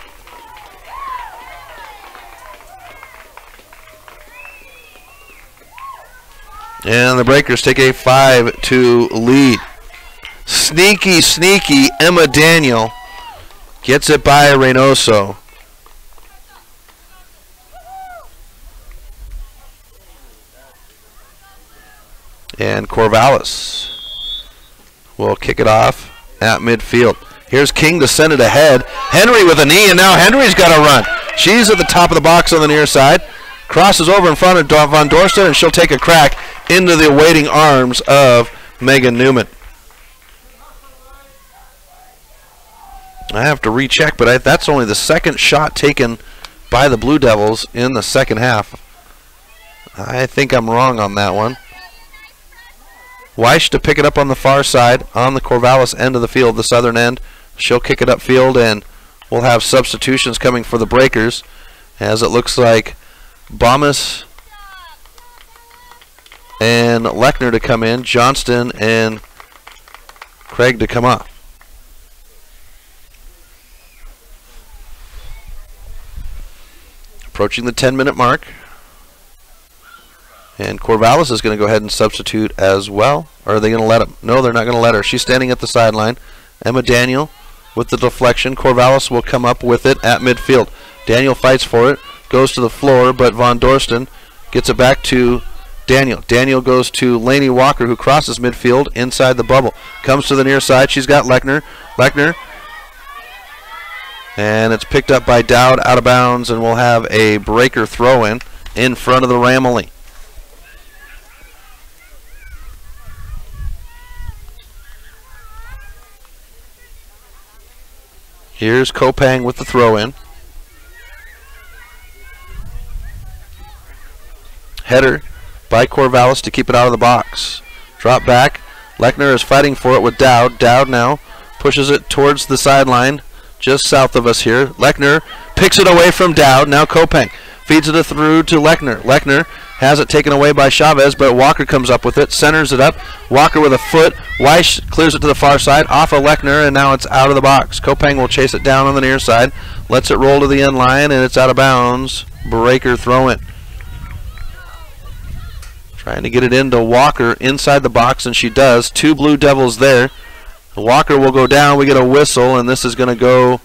And the Breakers take a 5-2 lead. Sneaky, sneaky Emma Daniel gets it by Reynoso. And Corvallis will kick it off at midfield. Here's King to send it ahead. Henry with a knee, and now Henry's got to run. She's at the top of the box on the near side. Crosses over in front of Von Dorsten, and she'll take a crack into the awaiting arms of Megan Newman. I have to recheck, but that's only the second shot taken by the Blue Devils in the second half. I think I'm wrong on that one. Weish to pick it up on the far side, on the Corvallis end of the field, the southern end. She'll kick it upfield, and we'll have substitutions coming for the Breakers, as it looks like Bomas and Lechner to come in, Johnston and Craig to come off. Approaching the 10-minute mark. And Corvallis is going to go ahead and substitute as well. Or are they going to let him? No, they're not going to let her. She's standing at the sideline. Emma Daniel with the deflection. Corvallis will come up with it at midfield. Daniel fights for it. Goes to the floor, but Von Dorsten gets it back to Daniel. Daniel goes to Lainey Walker, who crosses midfield inside the bubble. Comes to the near side. She's got Lechner. Lechner. And it's picked up by Dowd out of bounds, and we'll have a Breaker throw-in in front of the Ramilly. Here's Kopang with the throw-in. Header by Corvallis to keep it out of the box. Drop back. Lechner is fighting for it with Dowd. Dowd now pushes it towards the sideline, just south of us here. Lechner picks it away from Dowd. Now Kopang feeds it through to Lechner. Lechner has it taken away by Chavez, but Walker comes up with it, centers it up. Walker with a foot. Weish clears it to the far side, off of Lechner, and now it's out of the box. Kopang will chase it down on the near side, lets it roll to the end line, and it's out of bounds. Breaker throw-in. Trying to get it into Walker inside the box, and she does. Two Blue Devils there. Walker will go down. We get a whistle, and this is going to go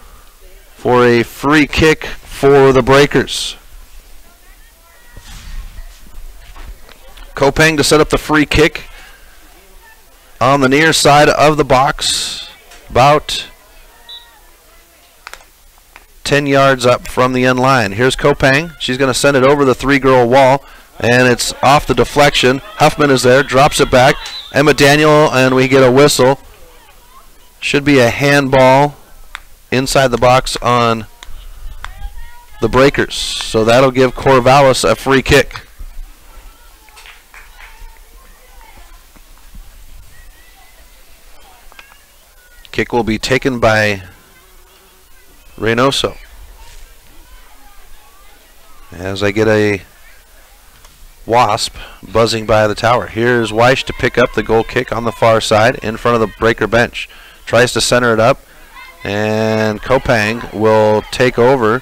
for a free kick for the Breakers. Kopang to set up the free kick on the near side of the box, about 10 yards up from the end line. Here's Kopang. She's going to send it over the three-girl wall, and it's off the deflection. Huffman is there, drops it back. Emma Daniel, and we get a whistle. Should be a handball inside the box on the Breakers. So that'll give Corvallis a free kick. Kick will be taken by Reynoso. As I get a wasp buzzing by the tower. Here's Weish to pick up the goal kick on the far side in front of the Breaker bench. Tries to center it up, and Kopang will take over,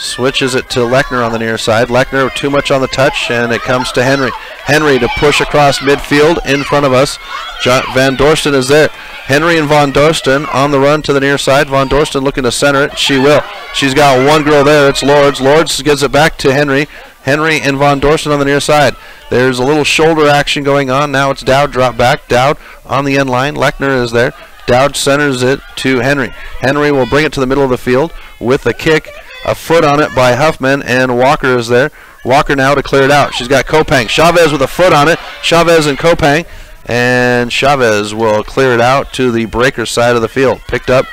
Switches it to Lechner on the near side. Lechner too much on the touch, and it comes to Henry. Henry to push across midfield in front of us. Van Dorsten is there. Henry and Van Dorsten on the run to the near side. Van Dorsten looking to center it. She will. She's got one girl there. It's Lords. Lords gives it back to Henry. Henry and Van Dorsten on the near side. There's a little shoulder action going on. Now it's Dowd drop back. Dowd on the end line. Lechner is there. Dowd centers it to Henry. Henry will bring it to the middle of the field with a kick. A foot on it by Huffman, and Walker is there. Walker now to clear it out. She's got Kopang. Chavez with a foot on it. Chavez and Kopang. And Chavez will clear it out to the breaker side of the field. Picked up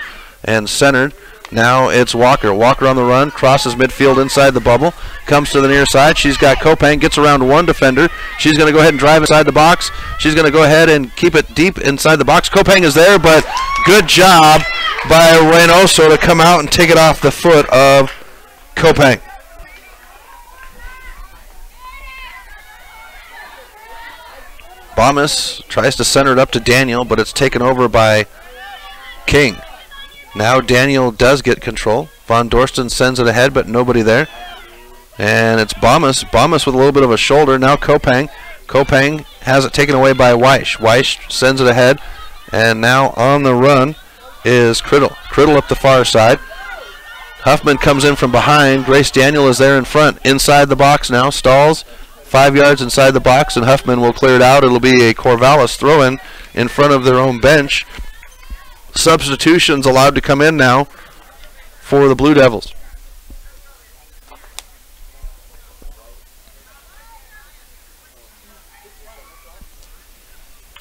and centered. Now it's Walker. Walker on the run. Crosses midfield inside the bubble. Comes to the near side. She's got Kopang. Gets around one defender. She's going to go ahead and drive inside the box. She's going to go ahead and keep it deep inside the box. Kopang is there, but good job by Reynoso to come out and take it off the foot of Kopang. Bomas tries to center it up to Daniel, but it's taken over by King. Now Daniel does get control. Von Dorsten sends it ahead, but nobody there. And it's Bomas. Bomas with a little bit of a shoulder. Now Kopang. Kopang has it taken away by Weish. Weish sends it ahead. And now on the run is Criddle. Criddle up the far side. Huffman comes in from behind. Grace Daniel is there in front. Inside the box now. Stalls 5 yards inside the box, and Huffman will clear it out. It'll be a Corvallis throw-in in front of their own bench. Substitutions allowed to come in now for the Blue Devils.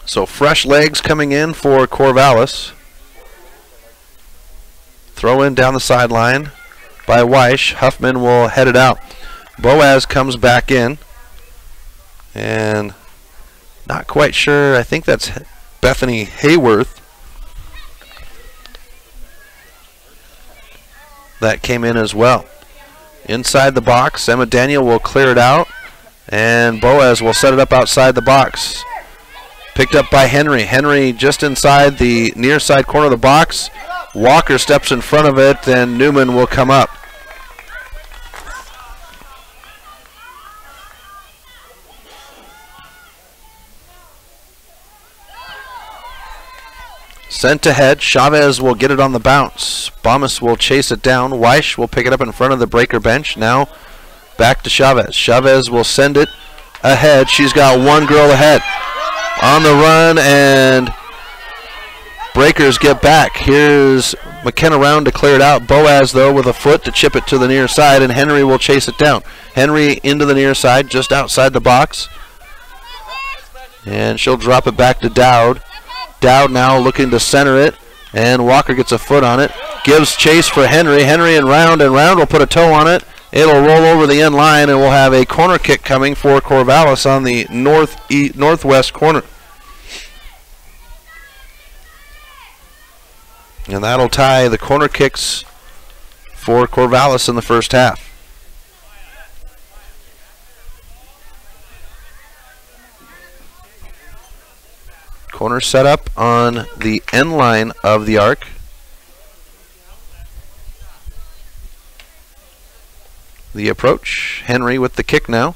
So fresh legs coming in for Corvallis. Throw in down the sideline by Weish. Huffman will head it out. Boaz comes back in. And not quite sure. I think that's Bethany Hayworth that came in as well. Inside the box, Emma Daniel will clear it out. And Boaz will set it up outside the box. Picked up by Henry. Henry just inside the near side corner of the box. Walker steps in front of it, and Newman will come up. Sent ahead. Chavez will get it on the bounce. Bomas will chase it down. Weish will pick it up in front of the breaker bench. Now back to Chavez. Chavez will send it ahead. She's got one girl ahead. On the run, and breakers get back. Here's McKenna Round to clear it out. Boaz, though, with a foot to chip it to the near side, and Henry will chase it down. Henry into the near side, just outside the box. And she'll drop it back to Dowd. Dowd now looking to center it, and Walker gets a foot on it. Gives chase for Henry. Henry and Round will put a toe on it. It'll roll over the end line, and we'll have a corner kick coming for Corvallis on the northwest corner. And that'll tie the corner kicks for Corvallis in the first half. Corner set up on the end line of the arc. The approach. Henry with the kick now.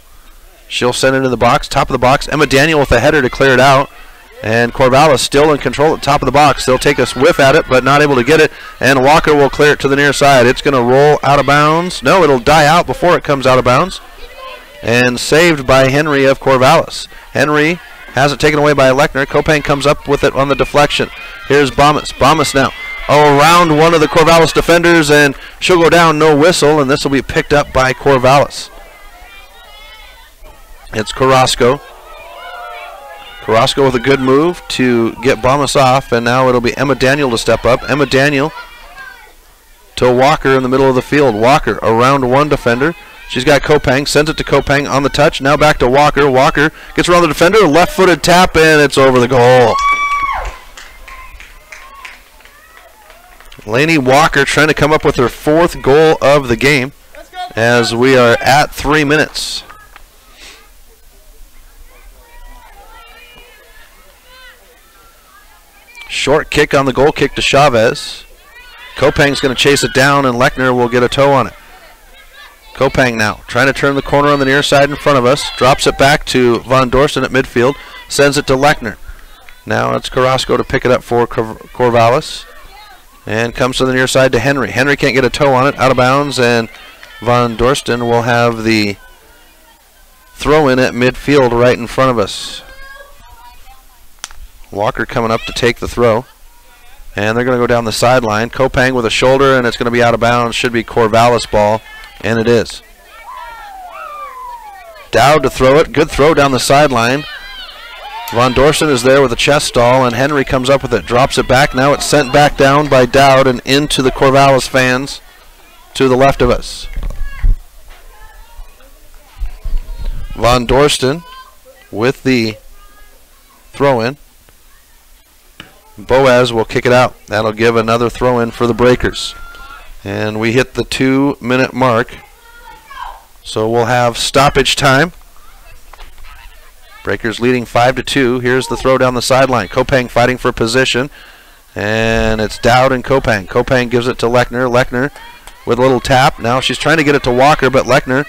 She'll send it in the box. Top of the box. Emma Daniel with a header to clear it out. And Corvallis still in control at the top of the box. They'll take a whiff at it, but not able to get it. And Walker will clear it to the near side. It's going to roll out of bounds. No, it'll die out before it comes out of bounds. And saved by Henry of Corvallis. Henry has it taken away by Lechner. Kopang comes up with it on the deflection. Here's Bomas. Bomas now around one of the Corvallis defenders, and she'll go down, no whistle, and this will be picked up by Corvallis. It's Carrasco. Carrasco with a good move to get Bomas off, and now it'll be Emma Daniel to step up. Emma Daniel to Walker in the middle of the field. Walker around one defender. She's got Kopang, sends it to Kopang on the touch. Now back to Walker. Walker gets around the defender, left-footed tap, and it's over the goal. Lainey Walker trying to come up with her fourth goal of the game as we are at 3 minutes. Short kick on the goal kick to Chavez. Kopang's going to chase it down, and Lechner will get a toe on it. Kopang now trying to turn the corner on the near side in front of us. Drops it back to Von Dorsten at midfield. Sends it to Lechner. Now it's Carrasco to pick it up for Corvallis. And comes to the near side to Henry. Henry can't get a toe on it. Out of bounds. And Von Dorsten will have the throw in at midfield right in front of us. Walker coming up to take the throw. And they're going to go down the sideline. Kopang with a shoulder, and it's going to be out of bounds. Should be Corvallis ball, and it is. Dowd to throw it. Good throw down the sideline. Von Dorsten is there with a chest stall, and Henry comes up with it. Drops it back. Now it's sent back down by Dowd and into the Corvallis fans to the left of us. Von Dorsten with the throw-in. Boaz will kick it out. That'll give another throw-in for the Breakers. And we hit the 2-minute mark. So we'll have stoppage time. Breakers leading 5-2. Here's the throw down the sideline. Kopang fighting for position. And it's Dowd and Kopang. Kopang gives it to Lechner. Lechner with a little tap. Now she's trying to get it to Walker, but Lechner.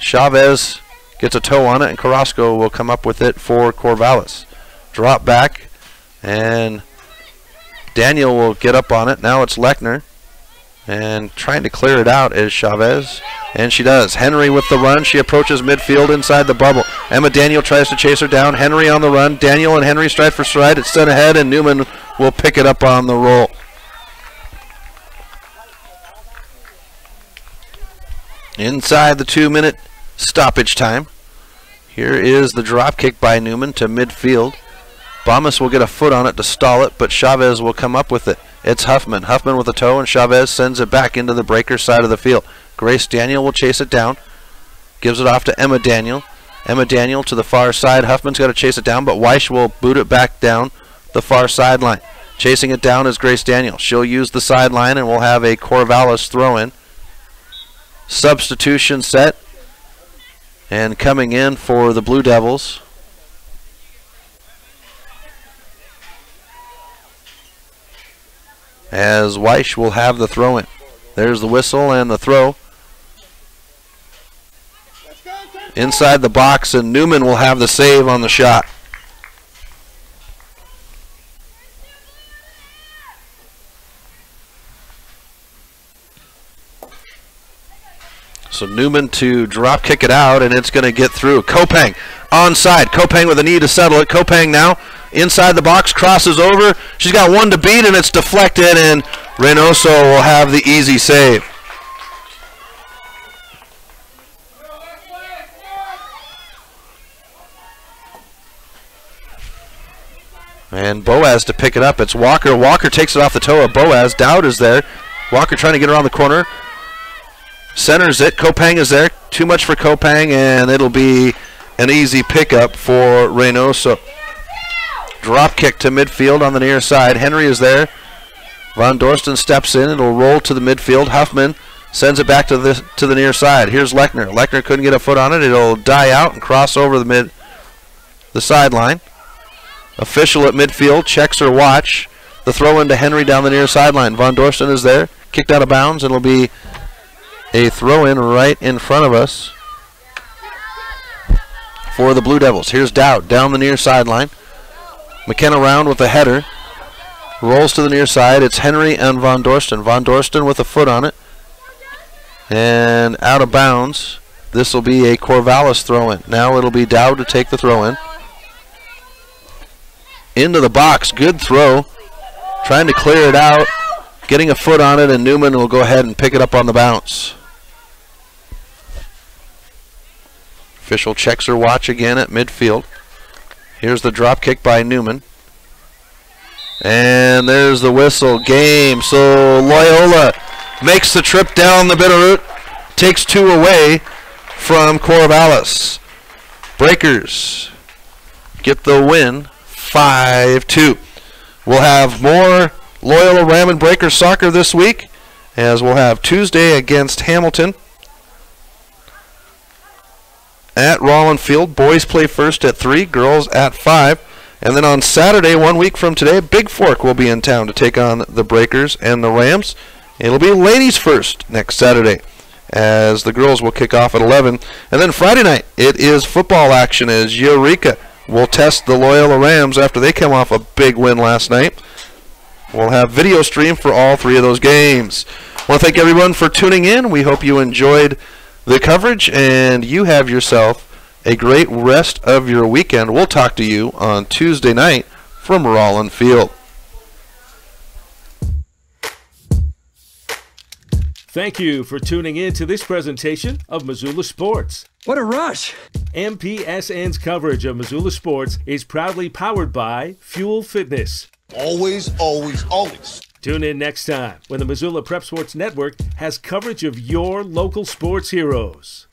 Chavez gets a toe on it, and Carrasco will come up with it for Corvallis. Drop back. And Daniel will get up on it. Now it's Lechner. And trying to clear it out is Chavez. And she does. Henry with the run. She approaches midfield inside the bubble. Emma Daniel tries to chase her down. Henry on the run. Daniel and Henry stride for stride. It's sent ahead, and Newman will pick it up on the roll. Inside the 2-minute stoppage time. Here is the drop kick by Newman to midfield. Bomas will get a foot on it to stall it, but Chavez will come up with it. It's Huffman. Huffman with a toe, and Chavez sends it back into the Breaker side of the field. Grace Daniel will chase it down. Gives it off to Emma Daniel. Emma Daniel to the far side. Huffman's got to chase it down, but Weiss will boot it back down the far sideline. Chasing it down is Grace Daniel. She'll use the sideline, and we'll have a Corvallis throw-in. Substitution set. And coming in for the Blue Devils, as Weiss will have the throw-in. There's the whistle and the throw. Inside the box, and Newman will have the save on the shot. So Newman to drop kick it out, and it's going to get through. Kopang onside. Kopang with a knee to settle it. Kopang now inside the box, crosses over. She's got one to beat, and it's deflected, and Reynoso will have the easy save. And Boaz to pick it up. It's Walker. Walker takes it off the toe of Boaz. Dowd is there. Walker trying to get around the corner. Centers it. Kopang is there. Too much for Kopang, and it'll be an easy pickup for Reynoso. Drop kick to midfield on the near side. Henry is there. Von Dorsten steps in. It'll roll to the midfield. Huffman sends it back to the near side. Here's Lechner. Lechner couldn't get a foot on it. It'll die out and cross over the sideline. Official at midfield checks her watch. The throw into Henry down the near sideline. Von Dorsten is there. Kicked out of bounds. It'll be a throw in right in front of us for the Blue Devils. Here's Dowd down the near sideline. McKenna round with a header. Rolls to the near side. It's Henry and Von Dorsten. Von Dorsten with a foot on it. And out of bounds. This will be a Corvallis throw in. Now it'll be Dowd to take the throw in. Into the box. Good throw. Trying to clear it out. Getting a foot on it, and Newman will go ahead and pick it up on the bounce. Official checks her watch again at midfield. Here's the drop kick by Newman. And there's the whistle. Game. So Loyola makes the trip down the Bitterroot. Takes 2 away from Corvallis. Breakers get the win 5-2. We'll have more Loyola Ram and Breakers soccer this week, as we'll have Tuesday against Hamilton at Rollin Field. Boys play first at 3, girls at 5. And then on Saturday, 1 week from today, Big Fork will be in town to take on the Breakers and the Rams. It'll be ladies first next Saturday as the girls will kick off at 11. And then Friday night, it is football action as Eureka will test the Loyola Rams after they come off a big win last night. We'll have video stream for all 3 of those games. I want to thank everyone for tuning in. We hope you enjoyed the coverage and you have yourself a great rest of your weekend. We'll talk to you on Tuesday night from Rollin Field. Thank you for tuning in to this presentation of Missoula Sports. What a rush! MPSN's coverage of Missoula Sports is proudly powered by Fuel Fitness. Always, always, always. Tune in next time when the Missoula Prep Sports Network has coverage of your local sports heroes.